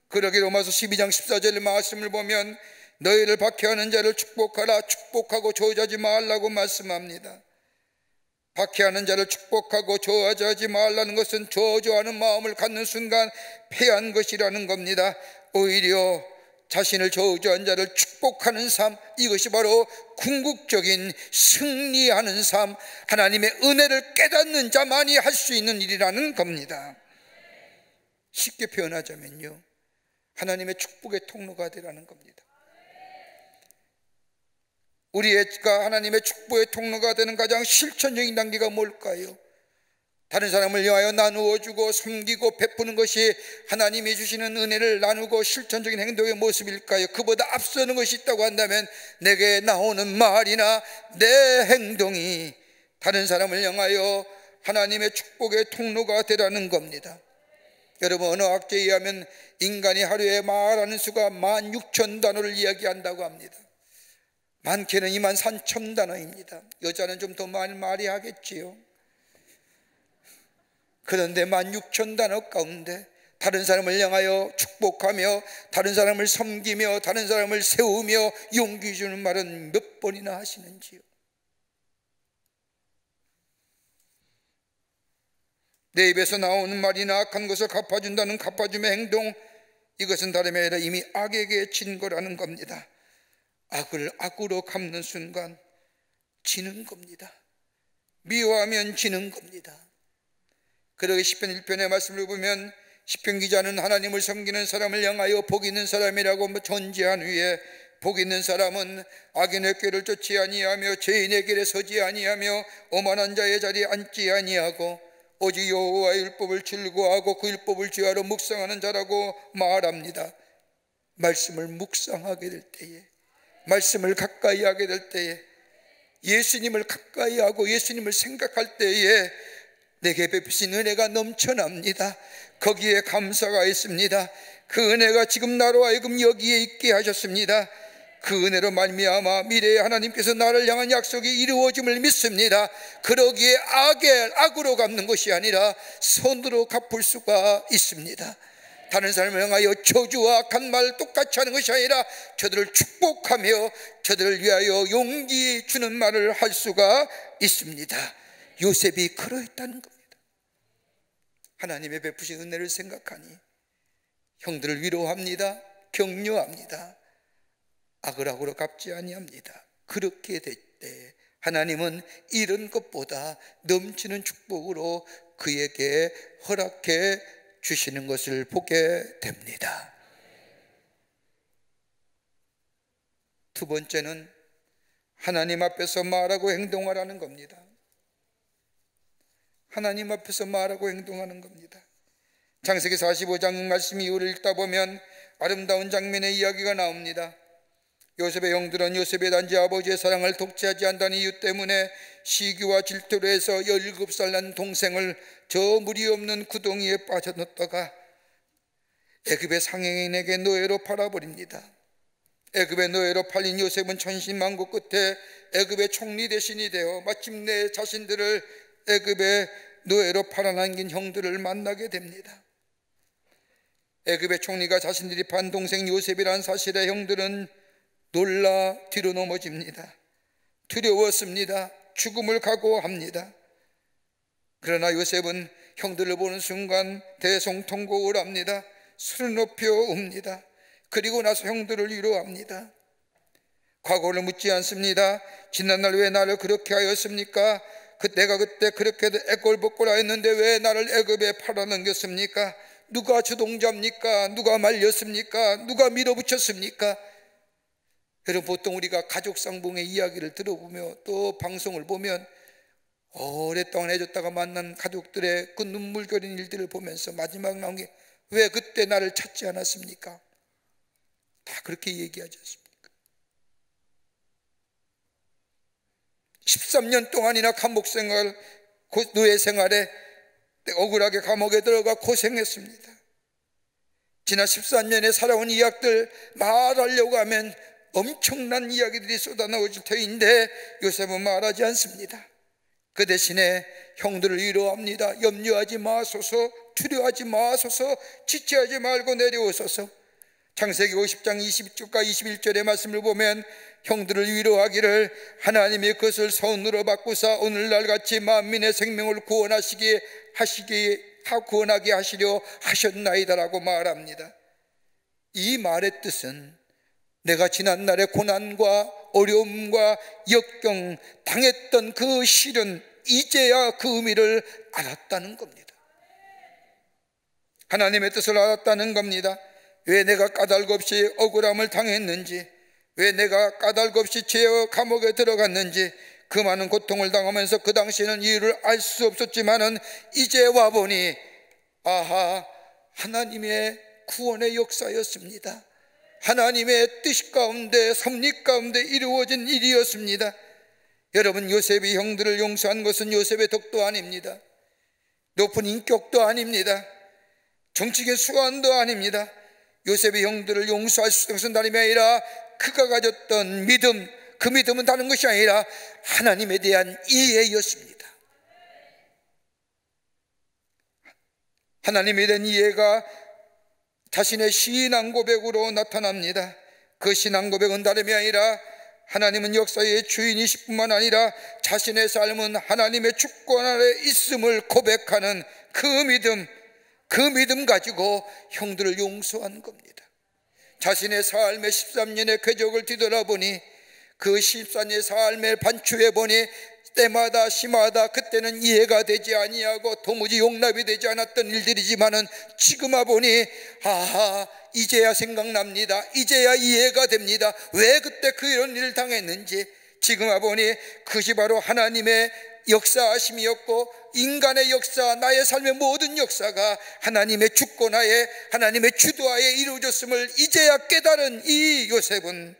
그러기 로마서 12장 14절 말씀을 보면 너희를 박해하는 자를 축복하라, 축복하고 저주하지 말라고 말씀합니다. 박해하는 자를 축복하고 저주하지 말라는 것은 저주하는 마음을 갖는 순간 패한 것이라는 겁니다. 오히려 자신을 저주한 자를 축복하는 삶, 이것이 바로 궁극적인 승리하는 삶, 하나님의 은혜를 깨닫는 자만이 할 수 있는 일이라는 겁니다. 쉽게 표현하자면요, 하나님의 축복의 통로가 되라는 겁니다. 우리가 하나님의 축복의 통로가 되는 가장 실천적인 단계가 뭘까요? 다른 사람을 위하여 나누어주고 섬기고 베푸는 것이 하나님이 주시는 은혜를 나누고 실천적인 행동의 모습일까요? 그보다 앞서는 것이 있다고 한다면 내게 나오는 말이나 내 행동이 다른 사람을 향하여 하나님의 축복의 통로가 되라는 겁니다. 여러분, 어느 학자에 의하면 인간이 하루에 말하는 수가 16,000단어를 이야기한다고 합니다. 많게는 23,000단어입니다. 여자는 좀 더 많이 말이 하겠지요. 그런데 16,000단어 가운데 다른 사람을 향하여 축복하며 다른 사람을 섬기며 다른 사람을 세우며 용기 주는 말은 몇 번이나 하시는지요? 내 입에서 나오는 말이나 악한 것을 갚아준다는 갚아줌의 행동, 이것은 다름이 아니라 이미 악에게 진 거라는 겁니다. 악을 악으로 갚는 순간 지는 겁니다. 미워하면 지는 겁니다. 그러기 시편 1편의 말씀을 보면 시편 기자는 하나님을 섬기는 사람을 향하여 복 있는 사람이라고 전제한 후에 복 있는 사람은 악인의 꾀를 쫓지 아니하며 죄인의 길에 서지 아니하며 오만한 자의 자리에 앉지 아니하고 오직 여호와의 율법을 즐거워하고 그 율법을 주야로 묵상하는 자라고 말합니다. 말씀을 묵상하게 될 때에, 말씀을 가까이 하게 될 때에, 예수님을 가까이 하고 예수님을 생각할 때에 내게 베푸신 은혜가 넘쳐납니다. 거기에 감사가 있습니다. 그 은혜가 지금 나로 하여금 여기에 있게 하셨습니다. 그 은혜로 말미암아 미래에 하나님께서 나를 향한 약속이 이루어짐을 믿습니다. 그러기에 악으로 갚는 것이 아니라 선으로 갚을 수가 있습니다. 다른 사람을 향하여 저주와 악한 말 똑같이 하는 것이 아니라 저들을 축복하며 저들을 위하여 용기 주는 말을 할 수가 있습니다. 요셉이 그러했다는 겁니다. 하나님의 베푸신 은혜를 생각하니 형들을 위로합니다. 격려합니다. 악을 악으로 갚지 아니합니다. 그렇게 될 때 하나님은 이런 것보다 넘치는 축복으로 그에게 허락해 주시는 것을 보게 됩니다. 두 번째는 하나님 앞에서 말하고 행동하라는 겁니다. 하나님 앞에서 말하고 행동하는 겁니다. 창세기 45장 말씀 이후를 읽다 보면 아름다운 장면의 이야기가 나옵니다. 요셉의 형들은 요셉의 단지 아버지의 사랑을 독차지 한다는 이유 때문에 시기와 질투로 해서 17살 난 동생을 저 무리 없는 구덩이에 빠져넣었다가 애굽의 상행인에게 노예로 팔아버립니다. 애굽의 노예로 팔린 요셉은 천신만고 끝에 애굽의 총리 대신이 되어 마침내 자신들을 애굽의 노예로 팔아넘긴 형들을 만나게 됩니다. 애굽의 총리가 자신들이 판 동생 요셉이라는 사실에 형들은 놀라 뒤로 넘어집니다. 두려웠습니다. 죽음을 각오합니다. 그러나 요셉은 형들을 보는 순간 대성통곡을 합니다. 술을 높여 웁니다. 그리고 나서 형들을 위로합니다. 과거를 묻지 않습니다. 지난날 왜 나를 그렇게 하였습니까? 내가 그때 그렇게 애꼴복꼴 하였는데 왜 나를 애굽에 팔아넘겼습니까? 누가 주동자입니까? 누가 말렸습니까? 누가 밀어붙였습니까? 여러분, 보통 우리가 가족상봉의 이야기를 들어보며 또 방송을 보면 오랫동안 해줬다가 만난 가족들의 그 눈물겨린 일들을 보면서 마지막 나온 게 왜 그때 나를 찾지 않았습니까? 다 그렇게 얘기하지 않습니까? 13년 동안이나 감옥생활, 노예생활에 억울하게 감옥에 들어가 고생했습니다. 지난 13년에 살아온 이야기들 말하려고 하면 엄청난 이야기들이 쏟아나오질 터인데 요셉은 말하지 않습니다. 그 대신에 형들을 위로합니다. 염려하지 마소서, 두려워하지 마소서, 지체하지 말고 내려오소서. 창세기 50장 20절과 21절의 말씀을 보면 형들을 위로하기를 하나님이 그것을 선으로 바꾸사 오늘날 같이 만민의 생명을 구원하게 하시려 하셨나이다라고 말합니다. 이 말의 뜻은 내가 지난날의 고난과 어려움과 역경 당했던 그 실은 이제야 그 의미를 알았다는 겁니다. 하나님의 뜻을 알았다는 겁니다. 왜 내가 까닭 없이 억울함을 당했는지, 왜 내가 까닭 없이 죄의 감옥에 들어갔는지, 그 많은 고통을 당하면서 그 당시에는 이유를 알 수 없었지만은 이제 와보니 아하, 하나님의 구원의 역사였습니다. 하나님의 뜻 가운데, 섭리 가운데 이루어진 일이었습니다. 여러분, 요셉이 형들을 용서한 것은 요셉의 덕도 아닙니다. 높은 인격도 아닙니다. 정치계 수완도 아닙니다. 요셉이 형들을 용서할 수 있는 것은 다름이 아니라 그가 가졌던 믿음, 그 믿음은 다른 것이 아니라 하나님에 대한 이해였습니다. 하나님에 대한 이해가 자신의 신앙 고백으로 나타납니다. 그 신앙 고백은 다름이 아니라 하나님은 역사의 주인이실 뿐만 아니라 자신의 삶은 하나님의 주권 아래 있음을 고백하는 그 믿음 가지고 형들을 용서한 겁니다. 자신의 삶의 13년의 궤적을 뒤돌아보니 그 13년의 삶을 반추해 보니 때마다 시마다 그때는 이해가 되지 아니하고 도무지 용납이 되지 않았던 일들이지만은 지금 와보니 아하, 이제야 생각납니다. 이제야 이해가 됩니다. 왜 그때 그런 일을 당했는지. 지금 와보니 그것이 바로 하나님의 역사하심이었고 인간의 역사, 나의 삶의 모든 역사가 하나님의 주권하에, 하나님의 주도하에 이루어졌음을 이제야 깨달은 이 요셉은,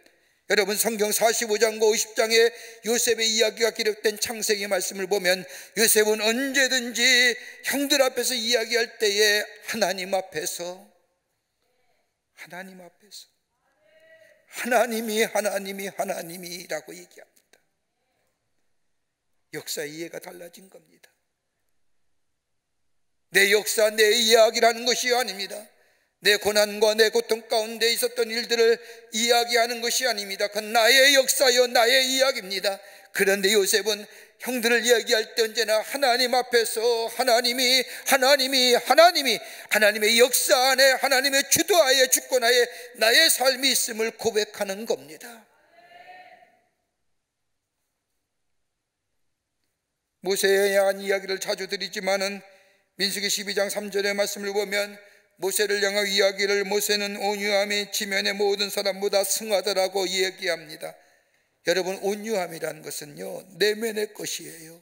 여러분 성경 45장과 50장에 요셉의 이야기가 기록된 창세기 말씀을 보면 요셉은 언제든지 형들 앞에서 이야기할 때에 하나님이라고 얘기합니다. 역사 이해가 달라진 겁니다. 내 역사, 내 이야기라는 것이 아닙니다. 내 고난과 내 고통 가운데 있었던 일들을 이야기하는 것이 아닙니다. 그건 나의 역사요, 나의 이야기입니다. 그런데 요셉은 형들을 이야기할 때 언제나 하나님 앞에서 하나님의 역사 안에, 하나님의 주도하에, 주권하에 나의 삶이 있음을 고백하는 겁니다. 모세에 대한 이야기를 자주 드리지만은 민수기 12장 3절의 말씀을 보면 모세를 향한 이야기를 모세는 온유함이 지면의 모든 사람보다 승하더라고 얘기합니다. 여러분, 온유함이라는 것은요, 내면의 것이에요.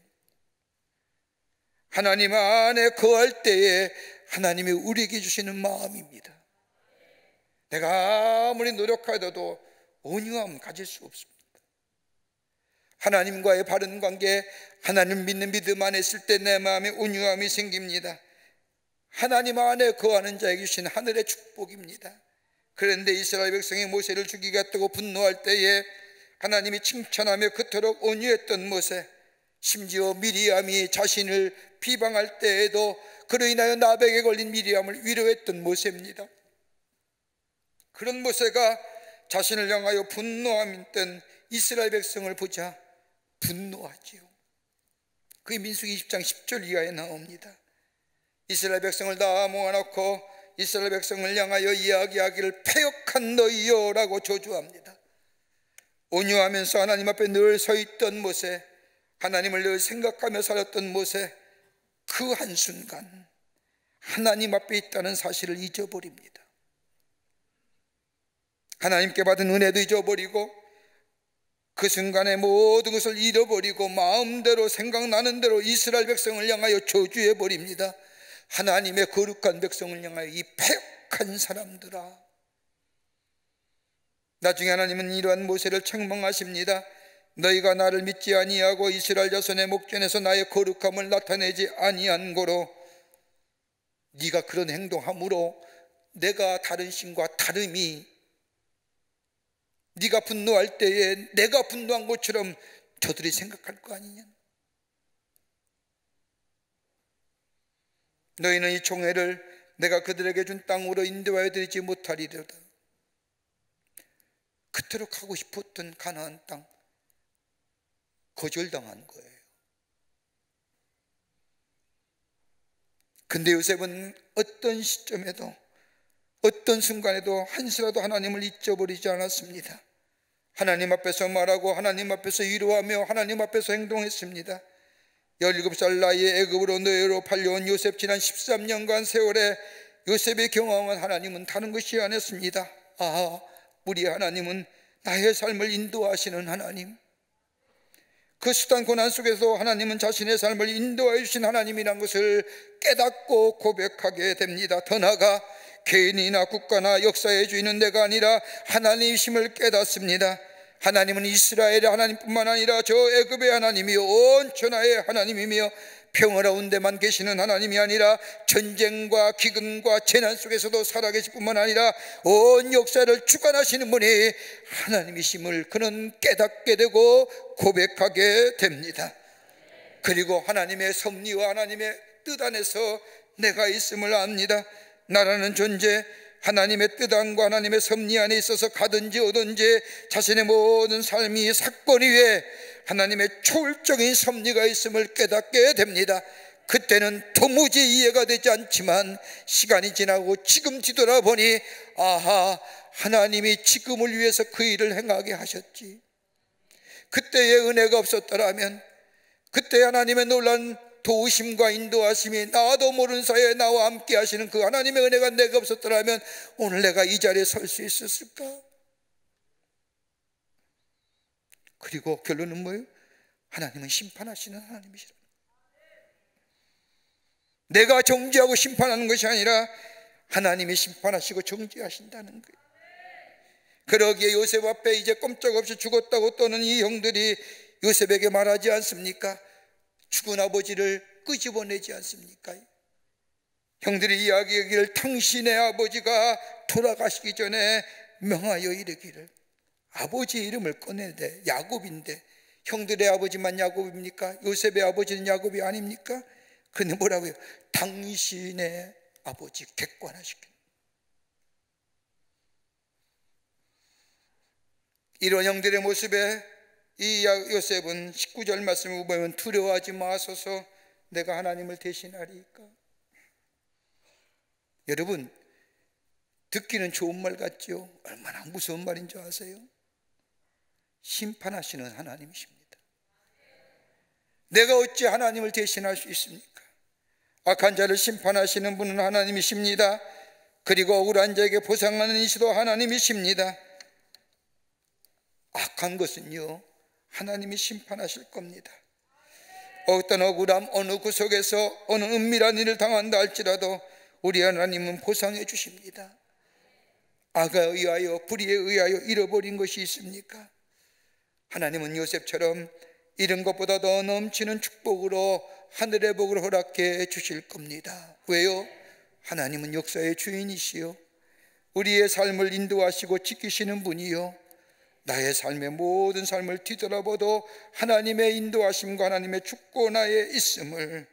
하나님 안에 거할 때에 하나님이 우리에게 주시는 마음입니다. 내가 아무리 노력하여도 온유함 가질 수 없습니다. 하나님과의 바른 관계, 하나님 믿는 믿음 안에 있을 때 내 마음에 온유함이 생깁니다. 하나님 안에 거하는 자에게 주신 하늘의 축복입니다. 그런데 이스라엘 백성이 모세를 죽이겠다고 분노할 때에 하나님이 칭찬하며 그토록 온유했던 모세, 심지어 미리암이 자신을 비방할 때에도 그로 인하여 나병에 걸린 미리암을 위로했던 모세입니다. 그런 모세가 자신을 향하여 분노하던 이스라엘 백성을 보자 분노하지요. 그게 민수기 20장 10절 이하에 나옵니다. 이스라엘 백성을 다 모아놓고 이스라엘 백성을 향하여 이야기하기를 패역한 너희여 라고 저주합니다. 온유하면서 하나님 앞에 늘 서 있던 모세, 하나님을 늘 생각하며 살았던 모세, 그 한순간 하나님 앞에 있다는 사실을 잊어버립니다. 하나님께 받은 은혜도 잊어버리고 그 순간에 모든 것을 잃어버리고 마음대로 생각나는 대로 이스라엘 백성을 향하여 저주해버립니다. 하나님의 거룩한 백성을 향하여 이 패역한 사람들아. 나중에 하나님은 이러한 모세를 책망하십니다. 너희가 나를 믿지 아니하고 이스라엘 자손의 목전에서 나의 거룩함을 나타내지 아니한 고로 네가 그런 행동함으로 내가 다른 신과 다름이, 네가 분노할 때에 내가 분노한 것처럼 저들이 생각할 거 아니냐. 너희는 이 총회를 내가 그들에게 준 땅으로 인도하여 드리지 못하리로다. 그토록 하고 싶었던 가나안 땅 거절당한 거예요. 근데 요셉은 어떤 시점에도 어떤 순간에도 한시라도 하나님을 잊어버리지 않았습니다. 하나님 앞에서 말하고 하나님 앞에서 위로하며 하나님 앞에서 행동했습니다. 17살 나이에 애굽으로 노예로 팔려온 요셉, 지난 13년간 세월에 요셉의 경험은 하나님은 다른 것이 아니었습니다. 아, 우리 하나님은 나의 삶을 인도하시는 하나님, 그 수단 고난 속에서 하나님은 자신의 삶을 인도해 주신 하나님이란 것을 깨닫고 고백하게 됩니다. 더 나아가 개인이나 국가나 역사의 주인은 내가 아니라 하나님이심을 깨닫습니다. 하나님은 이스라엘의 하나님뿐만 아니라 저 애굽의 하나님이요 온 천하의 하나님이며 평화로운 데만 계시는 하나님이 아니라 전쟁과 기근과 재난 속에서도 살아계실 뿐만 아니라 온 역사를 주관하시는 분이 하나님이심을 그는 깨닫게 되고 고백하게 됩니다. 그리고 하나님의 섭리와 하나님의 뜻 안에서 내가 있음을 압니다. 나라는 존재, 하나님의 뜻 안과 하나님의 섭리 안에 있어서 가든지 오든지 자신의 모든 삶이 사건 위에 하나님의 초월적인 섭리가 있음을 깨닫게 됩니다. 그때는 도무지 이해가 되지 않지만 시간이 지나고 지금 뒤돌아보니 아하, 하나님이 지금을 위해서 그 일을 행하게 하셨지. 그때의 은혜가 없었더라면, 그때 하나님의 놀란 도우심과 인도하심이 나도 모르는 사이에 나와 함께 하시는 그 하나님의 은혜가 내가 없었더라면 오늘 내가 이 자리에 설 수 있었을까? 그리고 결론은 뭐예요? 하나님은 심판하시는 하나님이시라. 내가 정죄하고 심판하는 것이 아니라 하나님이 심판하시고 정죄하신다는 거예요. 그러기에 요셉 앞에 이제 꼼짝없이 죽었다고 떠는 이 형들이 요셉에게 말하지 않습니까? 죽은 아버지를 끄집어내지 않습니까? 형들이 이야기하기를 당신의 아버지가 돌아가시기 전에 명하여 이르기를, 아버지의 이름을 꺼내대. 야곱인데 형들의 아버지만 야곱입니까? 요셉의 아버지는 야곱이 아닙니까? 그런데 뭐라고요? 당신의 아버지 객관화시켜. 이런 형들의 모습에 이 요셉은 19절 말씀을 보면 두려워하지 마소서 내가 하나님을 대신하리까. 여러분, 듣기는 좋은 말 같죠? 얼마나 무서운 말인 줄 아세요? 심판하시는 하나님이십니다. 내가 어찌 하나님을 대신할 수 있습니까? 악한 자를 심판하시는 분은 하나님이십니다. 그리고 억울한 자에게 보상하는 이시도 하나님이십니다. 악한 것은요, 하나님이 심판하실 겁니다. 어떤 억울함, 어느 구석에서 어느 은밀한 일을 당한다 할지라도 우리 하나님은 보상해 주십니다. 악에 의하여, 불의에 의하여 잃어버린 것이 있습니까? 하나님은 요셉처럼 이런 것보다 더 넘치는 축복으로 하늘의 복을 허락해 주실 겁니다. 왜요? 하나님은 역사의 주인이시요, 우리의 삶을 인도하시고 지키시는 분이요, 나의 삶의 모든 삶을 뒤돌아봐도 하나님의 인도하심과 하나님의 주권하에 있음을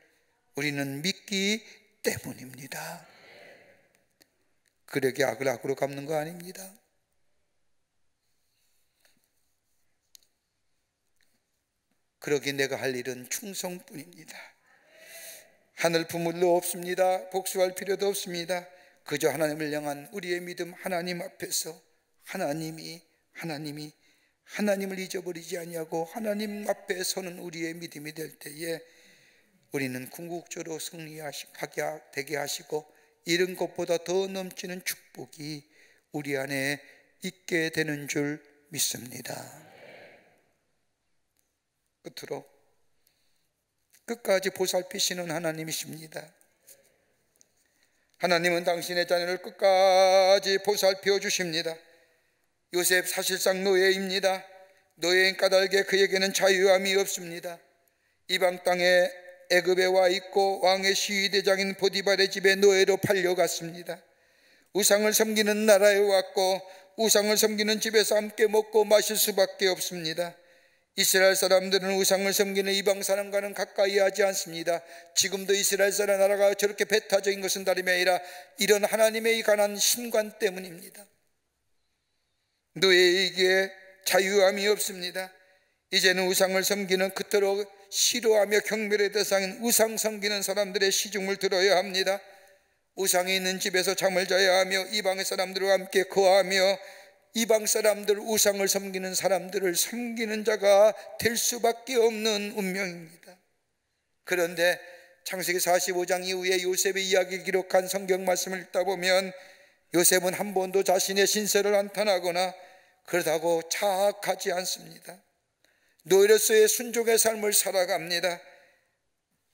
우리는 믿기 때문입니다. 그러게 악을 악으로 갚는 거 아닙니다. 그러기 내가 할 일은 충성뿐입니다. 하늘 부물도 없습니다. 복수할 필요도 없습니다. 그저 하나님을 향한 우리의 믿음, 하나님 앞에서 하나님을 잊어버리지 아니하고 하나님 앞에 서는 우리의 믿음이 될 때에 우리는 궁극적으로 승리하게 되게 하시고 이런 것보다 더 넘치는 축복이 우리 안에 있게 되는 줄 믿습니다. 끝으로 끝까지 보살피시는 하나님이십니다. 하나님은 당신의 자녀를 끝까지 보살펴 주십니다. 요셉 사실상 노예입니다. 노예인 까닭에 그에게는 자유함이 없습니다. 이방 땅에 애굽에 와 있고 왕의 시위대장인 보디발의 집에 노예로 팔려갔습니다. 우상을 섬기는 나라에 왔고 우상을 섬기는 집에서 함께 먹고 마실 수밖에 없습니다. 이스라엘 사람들은 우상을 섬기는 이방 사람과는 가까이 하지 않습니다. 지금도 이스라엘 사람 나라가 저렇게 배타적인 것은 다름이 아니라 이런 하나님의 관한 신관 때문입니다. 노예에게 자유함이 없습니다. 이제는 우상을 섬기는, 그토록 싫어하며 경멸의 대상인 우상 섬기는 사람들의 시중을 들어야 합니다. 우상이 있는 집에서 잠을 자야 하며 이방의 사람들과 함께 거하며 이방 사람들, 우상을 섬기는 사람들을 섬기는 자가 될 수밖에 없는 운명입니다. 그런데 창세기 45장 이후에 요셉의 이야기를 기록한 성경 말씀을 읽다 보면 요셉은 한 번도 자신의 신세를 한탄하거나 그러다고 자학하지 않습니다. 노예로서의 순종의 삶을 살아갑니다.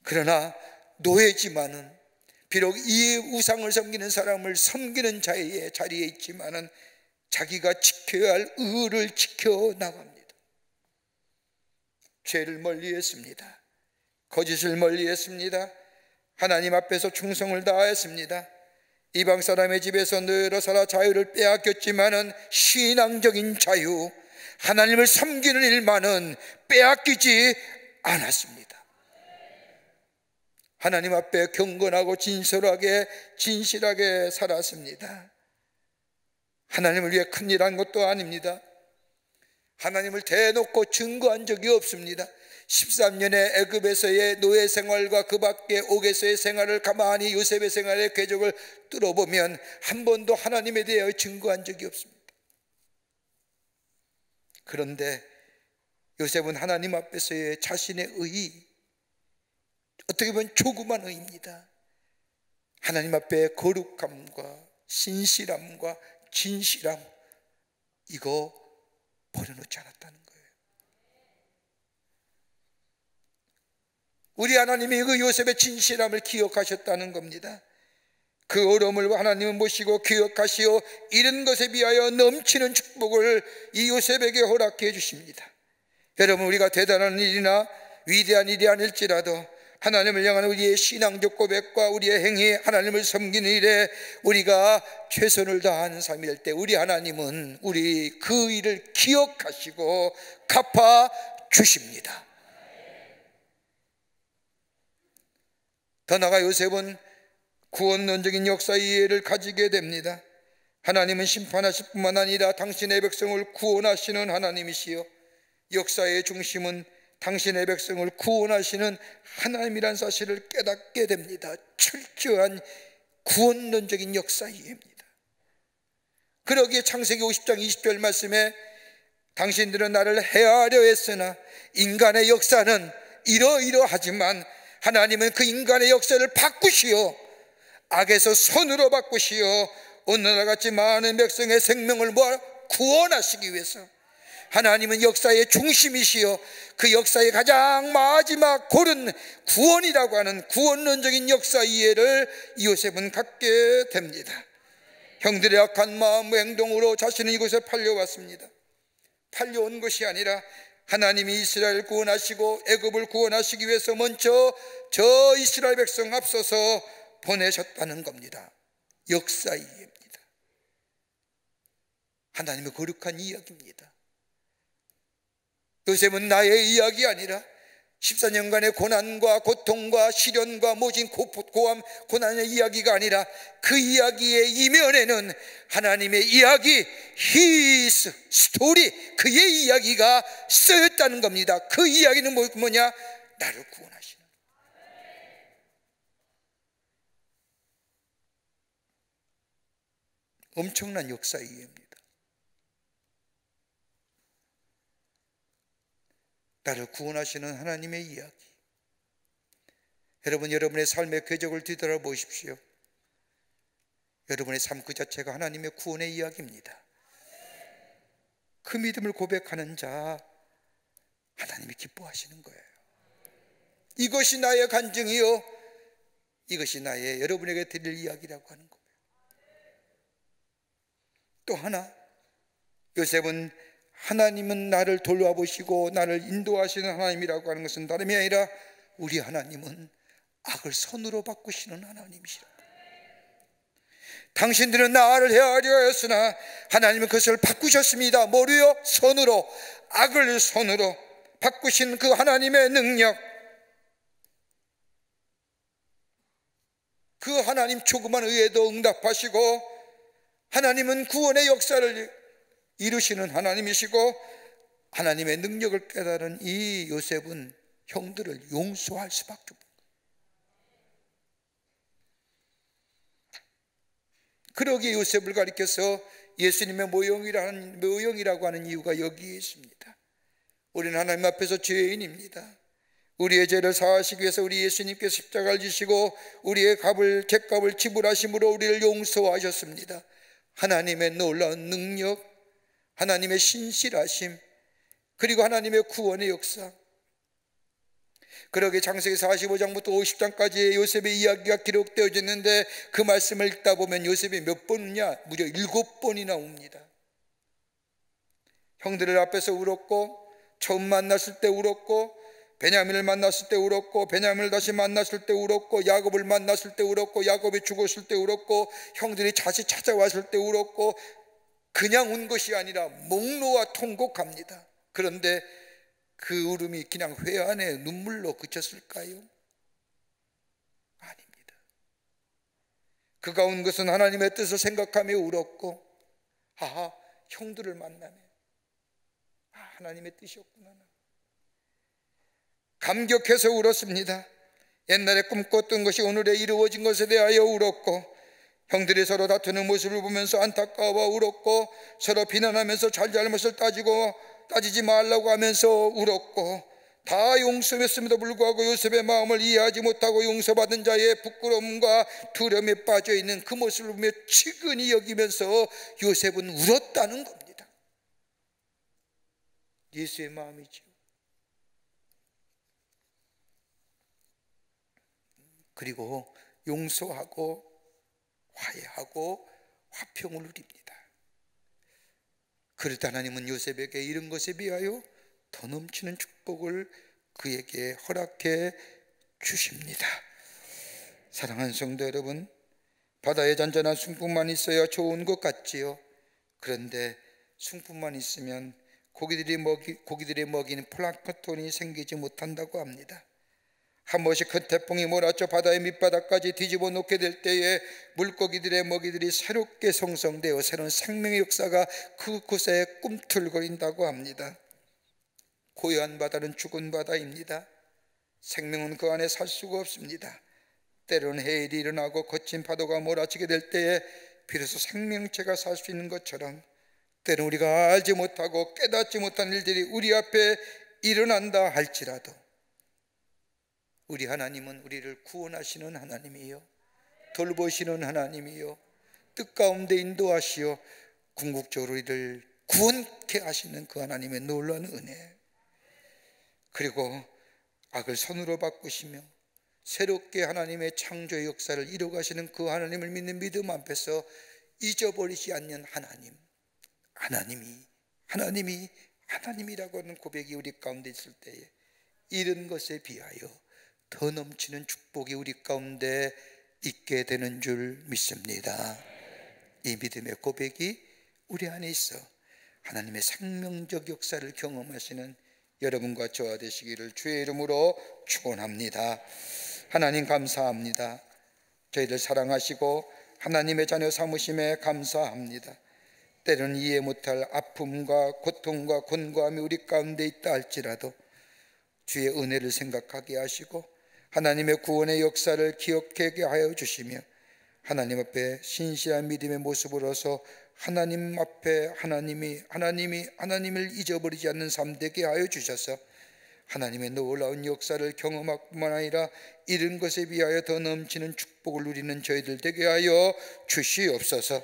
그러나 노예지만은, 비록 이 우상을 섬기는 사람을 섬기는 자리에 있지만은 자기가 지켜야 할 의를 지켜나갑니다. 죄를 멀리했습니다. 거짓을 멀리했습니다. 하나님 앞에서 충성을 다했습니다. 이방 사람의 집에서 노예로 살아 자유를 빼앗겼지만은 신앙적인 자유, 하나님을 섬기는 일만은 빼앗기지 않았습니다. 하나님 앞에 경건하고 진실하게 살았습니다. 하나님을 위해 큰일한 것도 아닙니다. 하나님을 대놓고 증거한 적이 없습니다. 13년의 애굽에서의 노예 생활과 그 밖에 옥에서의 생활을 가만히 요셉의 생활의 궤적을 뚫어보면 한 번도 하나님에 대하여 증거한 적이 없습니다. 그런데 요셉은 하나님 앞에서의 자신의 의, 어떻게 보면 조그만 의입니다. 하나님 앞에 거룩함과 신실함과 진실함, 이거 버려놓지 않았다는 거예요. 우리 하나님이 그 요셉의 진실함을 기억하셨다는 겁니다. 그 어려움을 하나님은 보시고 기억하시어 이런 것에 비하여 넘치는 축복을 이 요셉에게 허락해 주십니다. 여러분, 우리가 대단한 일이나 위대한 일이 아닐지라도 하나님을 향한 우리의 신앙적 고백과 우리의 행위, 하나님을 섬기는 일에 우리가 최선을 다하는 삶이 될 때 우리 하나님은 우리 그 일을 기억하시고 갚아 주십니다. 더 나아가 요셉은 구원론적인 역사 이해를 가지게 됩니다. 하나님은 심판하실 뿐만 아니라 당신의 백성을 구원하시는 하나님이시요, 역사의 중심은 당신의 백성을 구원하시는 하나님이란 사실을 깨닫게 됩니다. 철저한 구원론적인 역사 이해입니다. 그러기에 창세기 50장 20절 말씀에 당신들은 나를 해하려 했으나 인간의 역사는 이러이러하지만 하나님은 그 인간의 역사를 바꾸시어 악에서 선으로 바꾸시어 오늘날같이 많은 백성의 생명을 구원하시기 위해서 하나님은 역사의 중심이시여 그 역사의 가장 마지막 골은 구원이라고 하는 구원론적인 역사 이해를 요셉은 갖게 됩니다. 형들의 악한 마음 행동으로 자신은 이곳에 팔려왔습니다. 팔려온 것이 아니라 하나님이 이스라엘을 구원하시고 애굽을 구원하시기 위해서 먼저 저 이스라엘 백성 앞서서 보내셨다는 겁니다. 역사의 이해입니다. 하나님의 거룩한 이야기입니다. 요셉은 나의 이야기 아니라 14년간의 고난과 고통과 시련과 모진 고함 고난의 이야기가 아니라 그 이야기의 이면에는 하나님의 이야기, His story, 그의 이야기가 쓰였다는 겁니다. 그 이야기는 뭐냐? 나를 구원하시는, 엄청난 역사의 이해입니다. 나를 구원하시는 하나님의 이야기. 여러분, 여러분의 삶의 궤적을 뒤돌아보십시오. 여러분의 삶 그 자체가 하나님의 구원의 이야기입니다. 그 믿음을 고백하는 자, 하나님이 기뻐하시는 거예요. 이것이 나의 간증이요, 이것이 나의 여러분에게 드릴 이야기라고 하는 거예요. 또 하나, 요셉은 하나님은 나를 돌봐보시고 나를 인도하시는 하나님이라고 하는 것은 다름이 아니라 우리 하나님은 악을 선으로 바꾸시는 하나님이시라. 당신들은 나를 헤아려 하였으나 하나님은 그것을 바꾸셨습니다. 뭐로요? 선으로. 악을 선으로 바꾸신 그 하나님의 능력, 그 하나님 조그만 의에도 응답하시고 하나님은 구원의 역사를 이루시는 하나님이시고 하나님의 능력을 깨달은 이 요셉은 형들을 용서할 수밖에 없어요. 그러기에 요셉을 가리켜서 예수님의 모형이라고 하는 이유가 여기에 있습니다. 우리는 하나님 앞에서 죄인입니다. 우리의 죄를 사하시기 위해서 우리 예수님께서 십자가를 지시고 우리의 죗값을 지불하심으로 우리를 용서하셨습니다. 하나님의 놀라운 능력, 하나님의 신실하심, 그리고 하나님의 구원의 역사. 그러게 창세기 45장부터 50장까지의 요셉의 이야기가 기록되어져 있는데 그 말씀을 읽다 보면 요셉이 몇 번이냐? 무려 7번이나 옵니다. 형들을 앞에서 울었고, 처음 만났을 때 울었고, 베냐민을 만났을 때 울었고, 베냐민을 다시 만났을 때 울었고, 야곱을 만났을 때 울었고, 야곱이 죽었을 때 울었고, 형들이 다시 찾아왔을 때 울었고, 그냥 운 것이 아니라 목놓아 통곡합니다. 그런데 그 울음이 그냥 회한의 눈물로 그쳤을까요? 아닙니다. 그가 운 것은 하나님의 뜻을 생각하며 울었고, 아하, 형들을 만나네, 하나님의 뜻이었구나. 감격해서 울었습니다. 옛날에 꿈꿨던 것이 오늘에 이루어진 것에 대하여 울었고, 형들이 서로 다투는 모습을 보면서 안타까워 울었고, 서로 비난하면서 잘잘못을 따지지 말라고 하면서 울었고, 다 용서했음에도 불구하고 요셉의 마음을 이해하지 못하고 용서받은 자의 부끄러움과 두려움에 빠져있는 그 모습을 보며 측은히 여기면서 요셉은 울었다는 겁니다. 예수의 마음이죠. 그리고 용서하고 화해하고 화평을 누립니다. 그러다 하나님은 요셉에게 이런 것에 비하여 더 넘치는 축복을 그에게 허락해 주십니다. 사랑하는 성도 여러분, 바다에 잔잔한 숭늉만 있어야 좋은 것 같지요. 그런데 숭늉만 있으면 고기들이 먹이는 플랑크톤이 생기지 못한다고 합니다. 한 번씩 큰 태풍이 몰아쳐 바다의 밑바닥까지 뒤집어 놓게 될 때에 물고기들의 먹이들이 새롭게 성성되어 새로운 생명의 역사가 그곳에 꿈틀거린다고 합니다. 고요한 바다는 죽은 바다입니다. 생명은 그 안에 살 수가 없습니다. 때로는 해일이 일어나고 거친 파도가 몰아치게 될 때에 비로소 생명체가 살 수 있는 것처럼 때로는 우리가 알지 못하고 깨닫지 못한 일들이 우리 앞에 일어난다 할지라도 우리 하나님은 우리를 구원하시는 하나님이요, 돌보시는 하나님이요, 뜻 가운데 인도하시어 궁극적으로 우리를 구원케 하시는 그 하나님의 놀라운 은혜, 그리고 악을 선으로 바꾸시며 새롭게 하나님의 창조의 역사를 이뤄가시는 그 하나님을 믿는 믿음 앞에서 잊어버리지 않는 하나님이라고 하는 고백이 우리 가운데 있을 때에 이런 것에 비하여 더 넘치는 축복이 우리 가운데 있게 되는 줄 믿습니다. 이 믿음의 고백이 우리 안에 있어 하나님의 생명적 역사를 경험하시는 여러분과 저와 되시기를 주의 이름으로 축원합니다. 하나님 감사합니다. 저희들 사랑하시고 하나님의 자녀 삼으심에 감사합니다. 때로는 이해 못할 아픔과 고통과 곤고함이 우리 가운데 있다 할지라도 주의 은혜를 생각하게 하시고 하나님의 구원의 역사를 기억하게 하여 주시며 하나님 앞에 신실한 믿음의 모습으로서 하나님 앞에 하나님을 잊어버리지 않는 삶 되게 하여 주셔서 하나님의 놀라운 역사를 경험할 뿐만 아니라 이런 것에 비하여 더 넘치는 축복을 누리는 저희들 되게 하여 주시옵소서.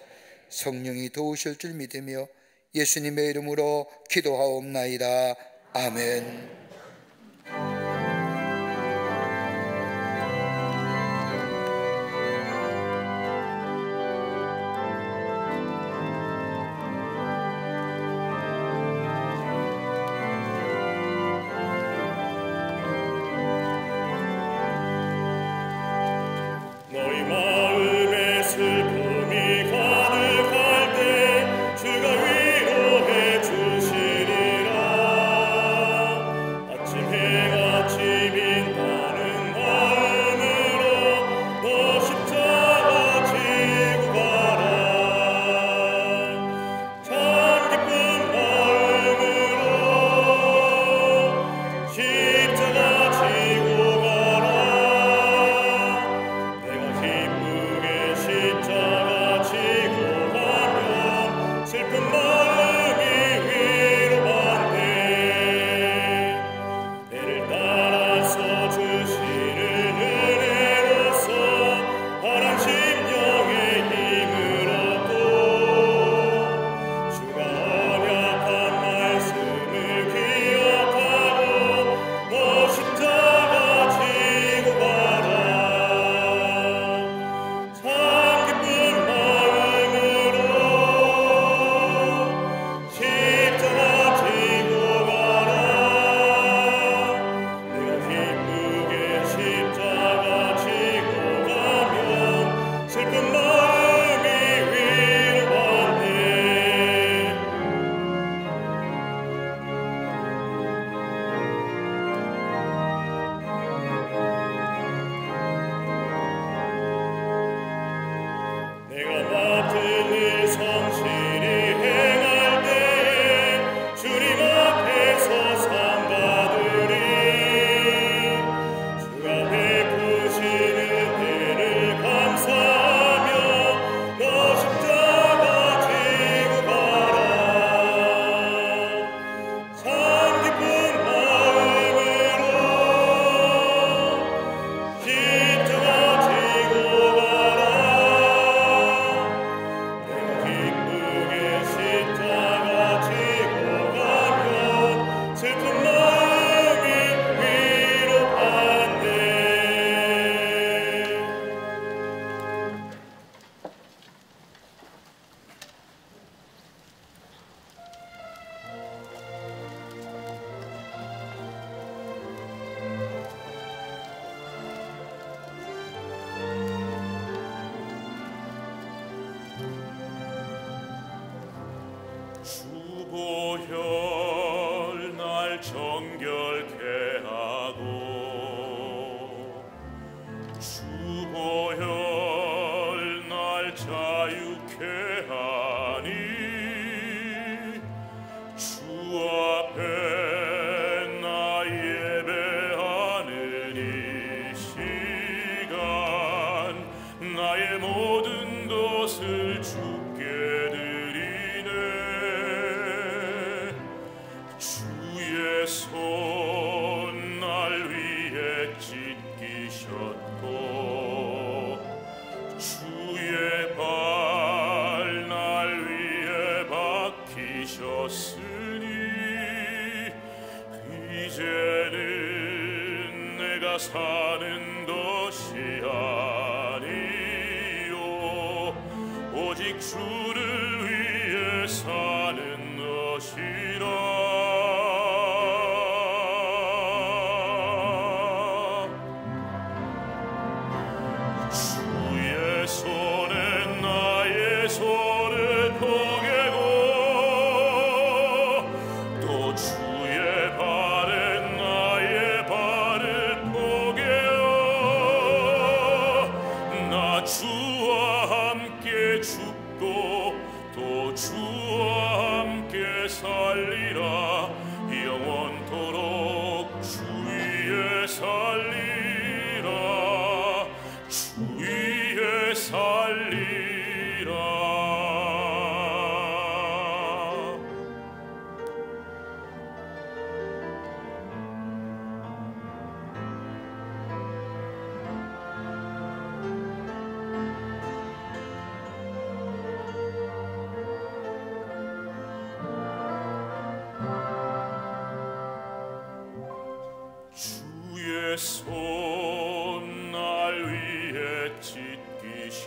성령이 도우실 줄 믿으며 예수님의 이름으로 기도하옵나이다. 아멘. 주보혈 날 정결케 하고 주보혈 날 자유케 하니 주 앞에 나 예배하는 이 시간 나의 모든 것을 주께 손 날 위에 찢기셨고 주의 발 날 위에 박히셨으니 이제는 내가 사는 것이 아니요 오직 오직 주를 위해 사는 것이라. 주의 손에 나의 손을 포개고 또 주의 발에 나의 발을 포개어 나 주와 함께 죽고 또 주와 함께 살리라. 영원토록 주 위에 살리라. 주 위에 살리라. 주의 손 날 위해 찢기셨고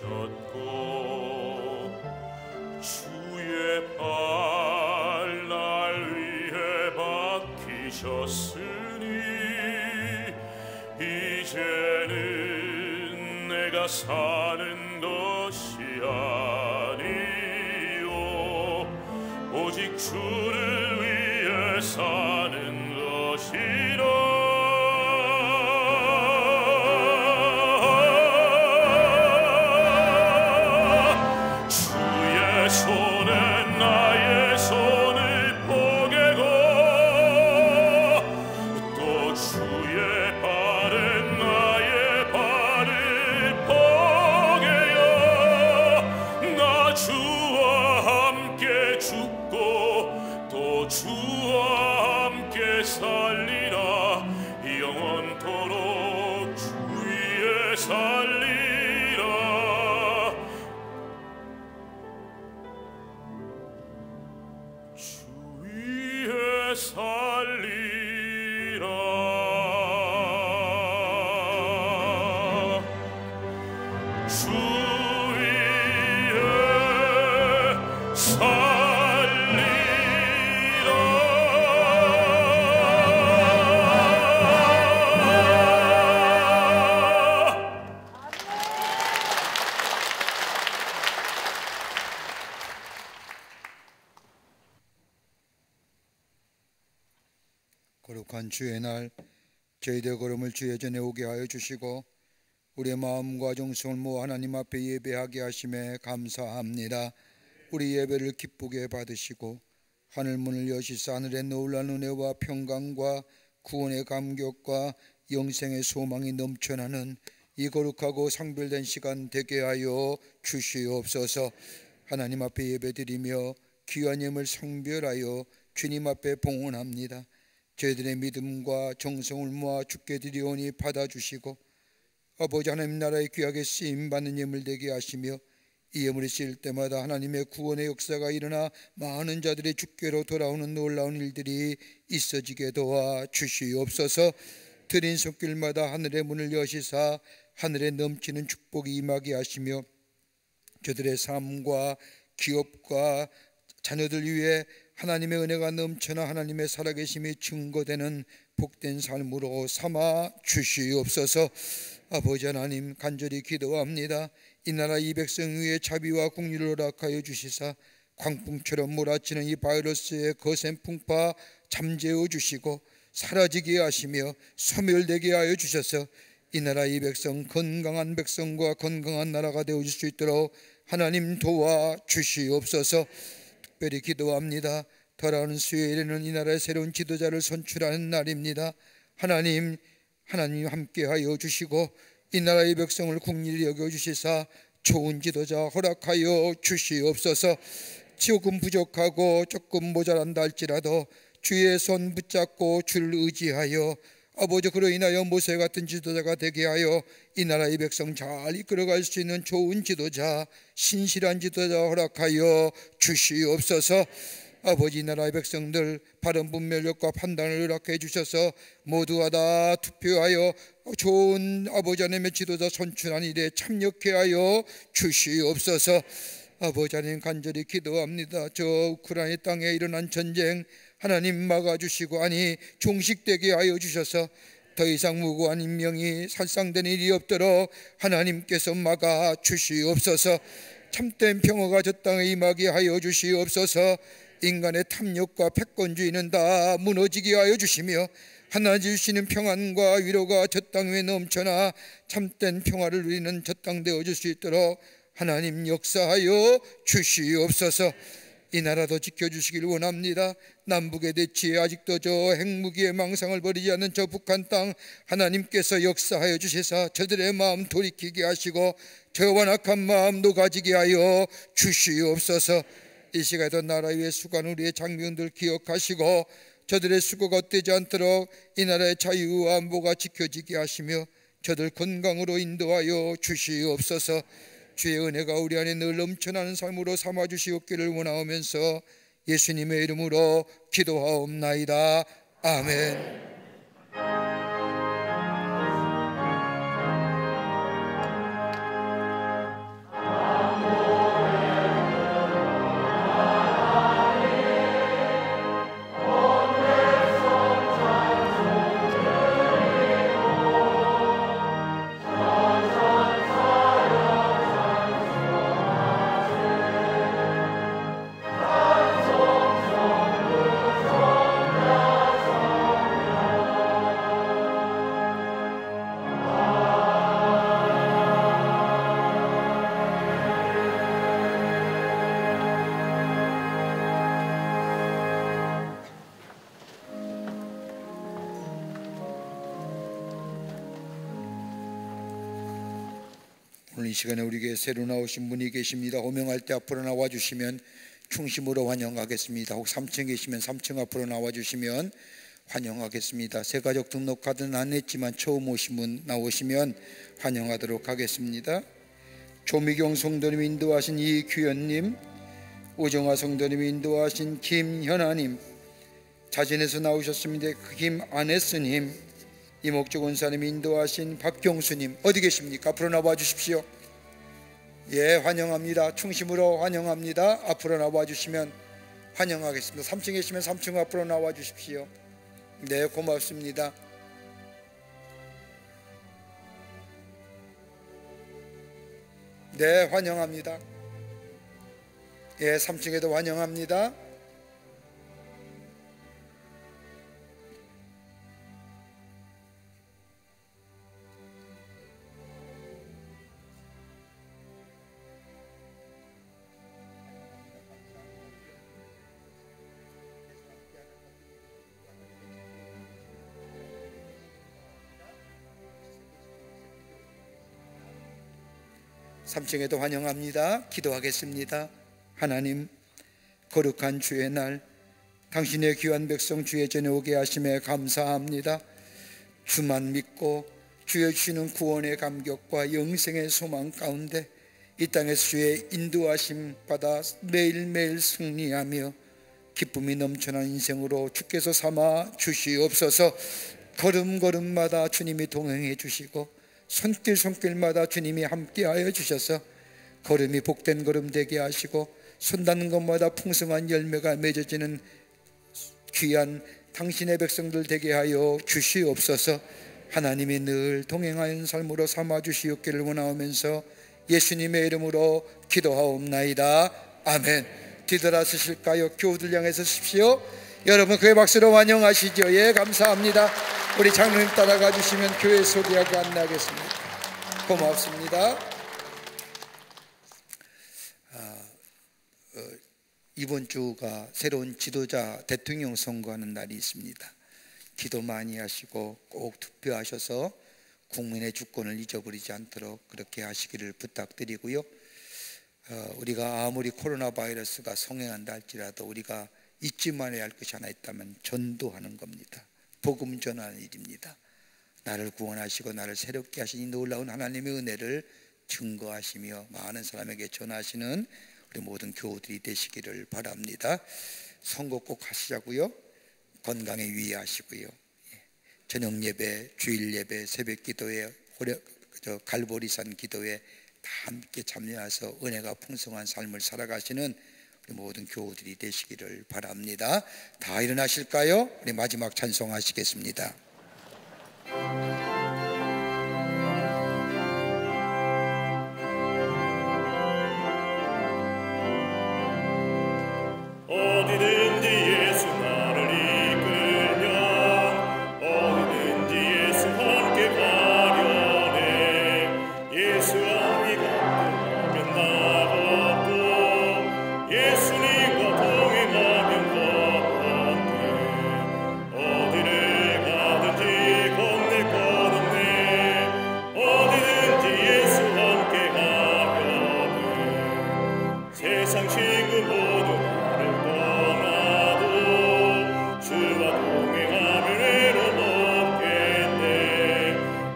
주의 발 날 위해 박히셨으니 이제는 내가 사는 것이 아니요 오직 주를 위해 사는 것이라. 주와 함께 살리라. 영원토록 주 위에 살리라. 주 위에 살리라. 주 위에 살리라. 거룩한 주의 날 저희들 걸음을 주의 전에 오게 하여 주시고 우리의 마음과 정성을 모아 하나님 앞에 예배하게 하심에 감사합니다. 우리 예배를 기쁘게 받으시고 하늘문을 여시사 하늘의 놀라운 은혜와 평강과 구원의 감격과 영생의 소망이 넘쳐나는 이 거룩하고 상별된 시간 되게 하여 주시옵소서. 하나님 앞에 예배드리며 귀한 예물 성별하여 주님 앞에 봉헌합니다. 저희들의 믿음과 정성을 모아 주께 드리오니 받아주시고 아버지 하나님 나라의 귀하게 쓰임받는 예물 되게 하시며 이 예물이 쓰일 때마다 하나님의 구원의 역사가 일어나 많은 자들의 주께로 돌아오는 놀라운 일들이 있어지게 도와 주시옵소서. 드린 손길마다 하늘의 문을 여시사 하늘에 넘치는 축복이 임하게 하시며 저들의 삶과 기업과 자녀들 위해 하나님의 은혜가 넘쳐나 하나님의 살아계심이 증거되는 복된 삶으로 삼아 주시옵소서. 아버지 하나님 간절히 기도합니다. 이 나라 이 백성 위에 자비와 긍휼을 허락하여 주시사 광풍처럼 몰아치는 이 바이러스의 거센 풍파 잠재워 주시고 사라지게 하시며 소멸되게 하여 주셔서 이 나라 이 백성 건강한 백성과 건강한 나라가 되어줄 수 있도록 하나님 도와 주시옵소서. 특별히 기도합니다. 돌아오는 수요일에는 이 나라의 새로운 지도자를 선출하는 날입니다. 하나님 함께하여 주시고 이 나라의 백성을 긍휼히 여겨주시사 좋은 지도자 허락하여 주시옵소서. 조금 부족하고 조금 모자란다 할지라도 주의 손 붙잡고 주를 의지하여 아버지 그로 인하여 모세 같은 지도자가 되게 하여 이 나라의 백성 잘 이끌어갈 수 있는 좋은 지도자, 신실한 지도자 허락하여 주시옵소서. 아버지 나라의 백성들 바른 분별력과 판단을 허락해 주셔서 모두가 다 투표하여 좋은 아버지 하나님의 지도자 선출한 일에 참여케 하여 주시옵소서. 아버지 하나님 간절히 기도합니다. 저 우크라이나 땅에 일어난 전쟁 하나님 막아주시고 종식되게 하여 주셔서 더 이상 무고한 인명이 살상되는 일이 없도록 하나님께서 막아 주시옵소서. 참된 평화가 저 땅에 임하게 하여 주시옵소서. 인간의 탐욕과 패권주의는 다 무너지게 하여 주시며 하나님 주시는 평안과 위로가 저 땅 위에 넘쳐나 참된 평화를 누리는 저 땅 되어줄 수 있도록 하나님 역사하여 주시옵소서. 이 나라도 지켜주시길 원합니다. 남북의 대치에 아직도 저 핵무기의 망상을 버리지 않는 저 북한 땅 하나님께서 역사하여 주시사 저들의 마음 돌이키게 하시고 저 완악한 마음 녹아지게 하여 주시옵소서. 이 시간에도 나라 위에 수고한 우리의 장병들 기억하시고 저들의 수고가 헛되지 않도록 이 나라의 자유와 안보가 지켜지게 하시며 저들 건강으로 인도하여 주시옵소서. 주의 은혜가 우리 안에 늘 넘쳐나는 삶으로 삼아주시옵기를 원하오면서 예수님의 이름으로 기도하옵나이다. 아멘. 오늘 이 시간에 우리에게 새로 나오신 분이 계십니다. 호명할 때 앞으로 나와주시면 충심으로 환영하겠습니다. 혹 3층 계시면 3층 앞으로 나와주시면 환영하겠습니다. 새가족 등록카드는 안 냈지만 처음 오신 분 나오시면 환영하도록 하겠습니다. 조미경 성도님 인도하신 이규현님, 오정화 성도님 인도하신 김현아님, 자진해서 나오셨습니다. 김안혜스님, 이목조 권사님 인도하신 박경수님 어디 계십니까? 앞으로 나와 주십시오. 예, 환영합니다. 충심으로 환영합니다. 앞으로 나와 주시면 환영하겠습니다. 3층에 계시면 3층 앞으로 나와 주십시오. 네, 고맙습니다. 네, 환영합니다. 예, 3층에도 환영합니다. 삼층에도 환영합니다. 기도하겠습니다. 하나님, 거룩한 주의 날 당신의 귀한 백성 주의 전에 오게 하심에 감사합니다. 주만 믿고 주의 주시는 구원의 감격과 영생의 소망 가운데 이 땅에서 주의 인도하심 받아 매일매일 승리하며 기쁨이 넘쳐난 인생으로 주께서 삼아 주시옵소서. 걸음걸음마다 주님이 동행해 주시고 손길마다 주님이 함께하여 주셔서 걸음이 복된 걸음 되게 하시고 손 닿는 것마다 풍성한 열매가 맺어지는 귀한 당신의 백성들 되게 하여 주시옵소서. 하나님이 늘 동행하는 삶으로 삼아 주시옵기를 원하오면서 예수님의 이름으로 기도하옵나이다. 아멘. 뒤돌아 서실까요? 교우들 향해서 서십시오. 여러분 그의 박수로 환영하시죠. 예, 감사합니다. 우리 장로님 따라가 주시면 교회 소개하고 안내하겠습니다. 고맙습니다. 이번 주가 새로운 지도자 대통령 선거하는 날이 있습니다. 기도 많이 하시고 꼭 투표하셔서 국민의 주권을 잊어버리지 않도록 그렇게 하시기를 부탁드리고요. 우리가 아무리 코로나 바이러스가 성행한다 할지라도 우리가 잊지 말아야 할 것이 하나 있다면 전도하는 겁니다. 복음 전하는 일입니다. 나를 구원하시고 나를 새롭게 하신 이 놀라운 하나님의 은혜를 증거하시며 많은 사람에게 전하시는 우리 모든 교우들이 되시기를 바랍니다. 선거 꼭 하시자고요. 건강에 유의하시고요. 저녁 예배, 주일 예배, 새벽 기도회, 갈보리산 기도회 다 함께 참여해서 은혜가 풍성한 삶을 살아가시는 우리 모든 교우들이 되시기를 바랍니다. 다 일어나실까요? 우리 마지막 찬송하시겠습니다. 어디든지 예수 나를 이끌면 어디든지 예수 함께 가려네. 예수 함께 가면 나없고 예수님과 동행하면 겁없네. 어디를 가든지 겁낼 것 없네. 어디든지 예수 함께 가려네. 세상 친구 모두 주와 동행하면 외로웠겠네.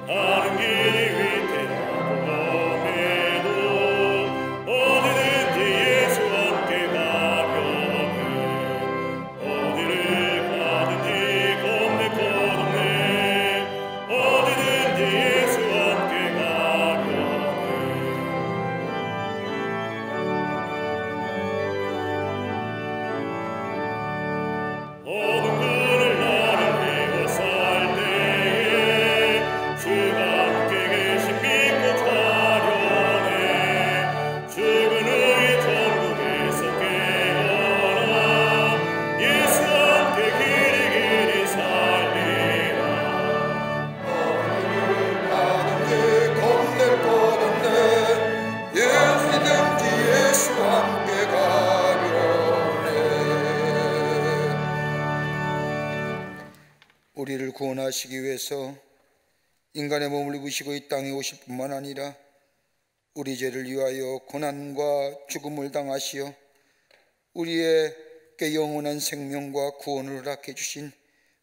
가는 길이 위태하고 험해도 어디든지 예수 함께 가려네. 어디를 가든지 겁낼 것 없네. 어디든지 예수 함께 가려네. 모든 그를 나를 위해 살 때에 주가 함께 계신 믿고 가려네. 죽은 후에 천국에서 깨어나 예수 함께 길이 길이 살리라. 어디를 가든지 겁낼 것 없네. 예수든지 예수 함께 가려네. 우리를 구원하시기 위해서 인간의 몸을 입으시고 이 땅에 오실 뿐만 아니라 우리 죄를 위하여 고난과 죽음을 당하시어 우리에게 영원한 생명과 구원을 허락해 주신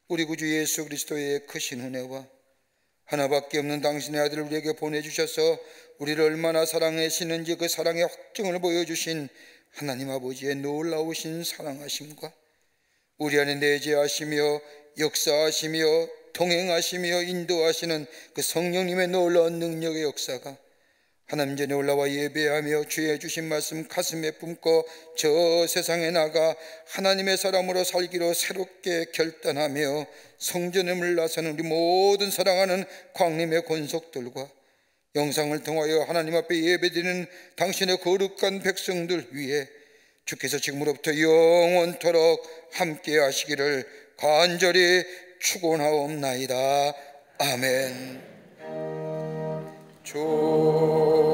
우리 구주 예수 그리스도의 크신 은혜와 하나밖에 없는 당신의 아들을 우리에게 보내주셔서 우리를 얼마나 사랑하시는지 그 사랑의 확증을 보여주신 하나님 아버지의 놀라우신 사랑하심과 우리 안에 내재하시며 역사하시며 동행하시며 인도하시는 그 성령님의 놀라운 능력의 역사가 하나님 전에 올라와 예배하며 주의 주신 말씀 가슴에 품고 저 세상에 나가 하나님의 사람으로 살기로 새롭게 결단하며 성전에 물러서는 우리 모든 사랑하는 광림의 권속들과 영상을 통하여 하나님 앞에 예배드리는 당신의 거룩한 백성들 위해 주께서 지금으로부터 영원토록 함께 하시기를 간절히 축원하옵나이다. 아멘. 조실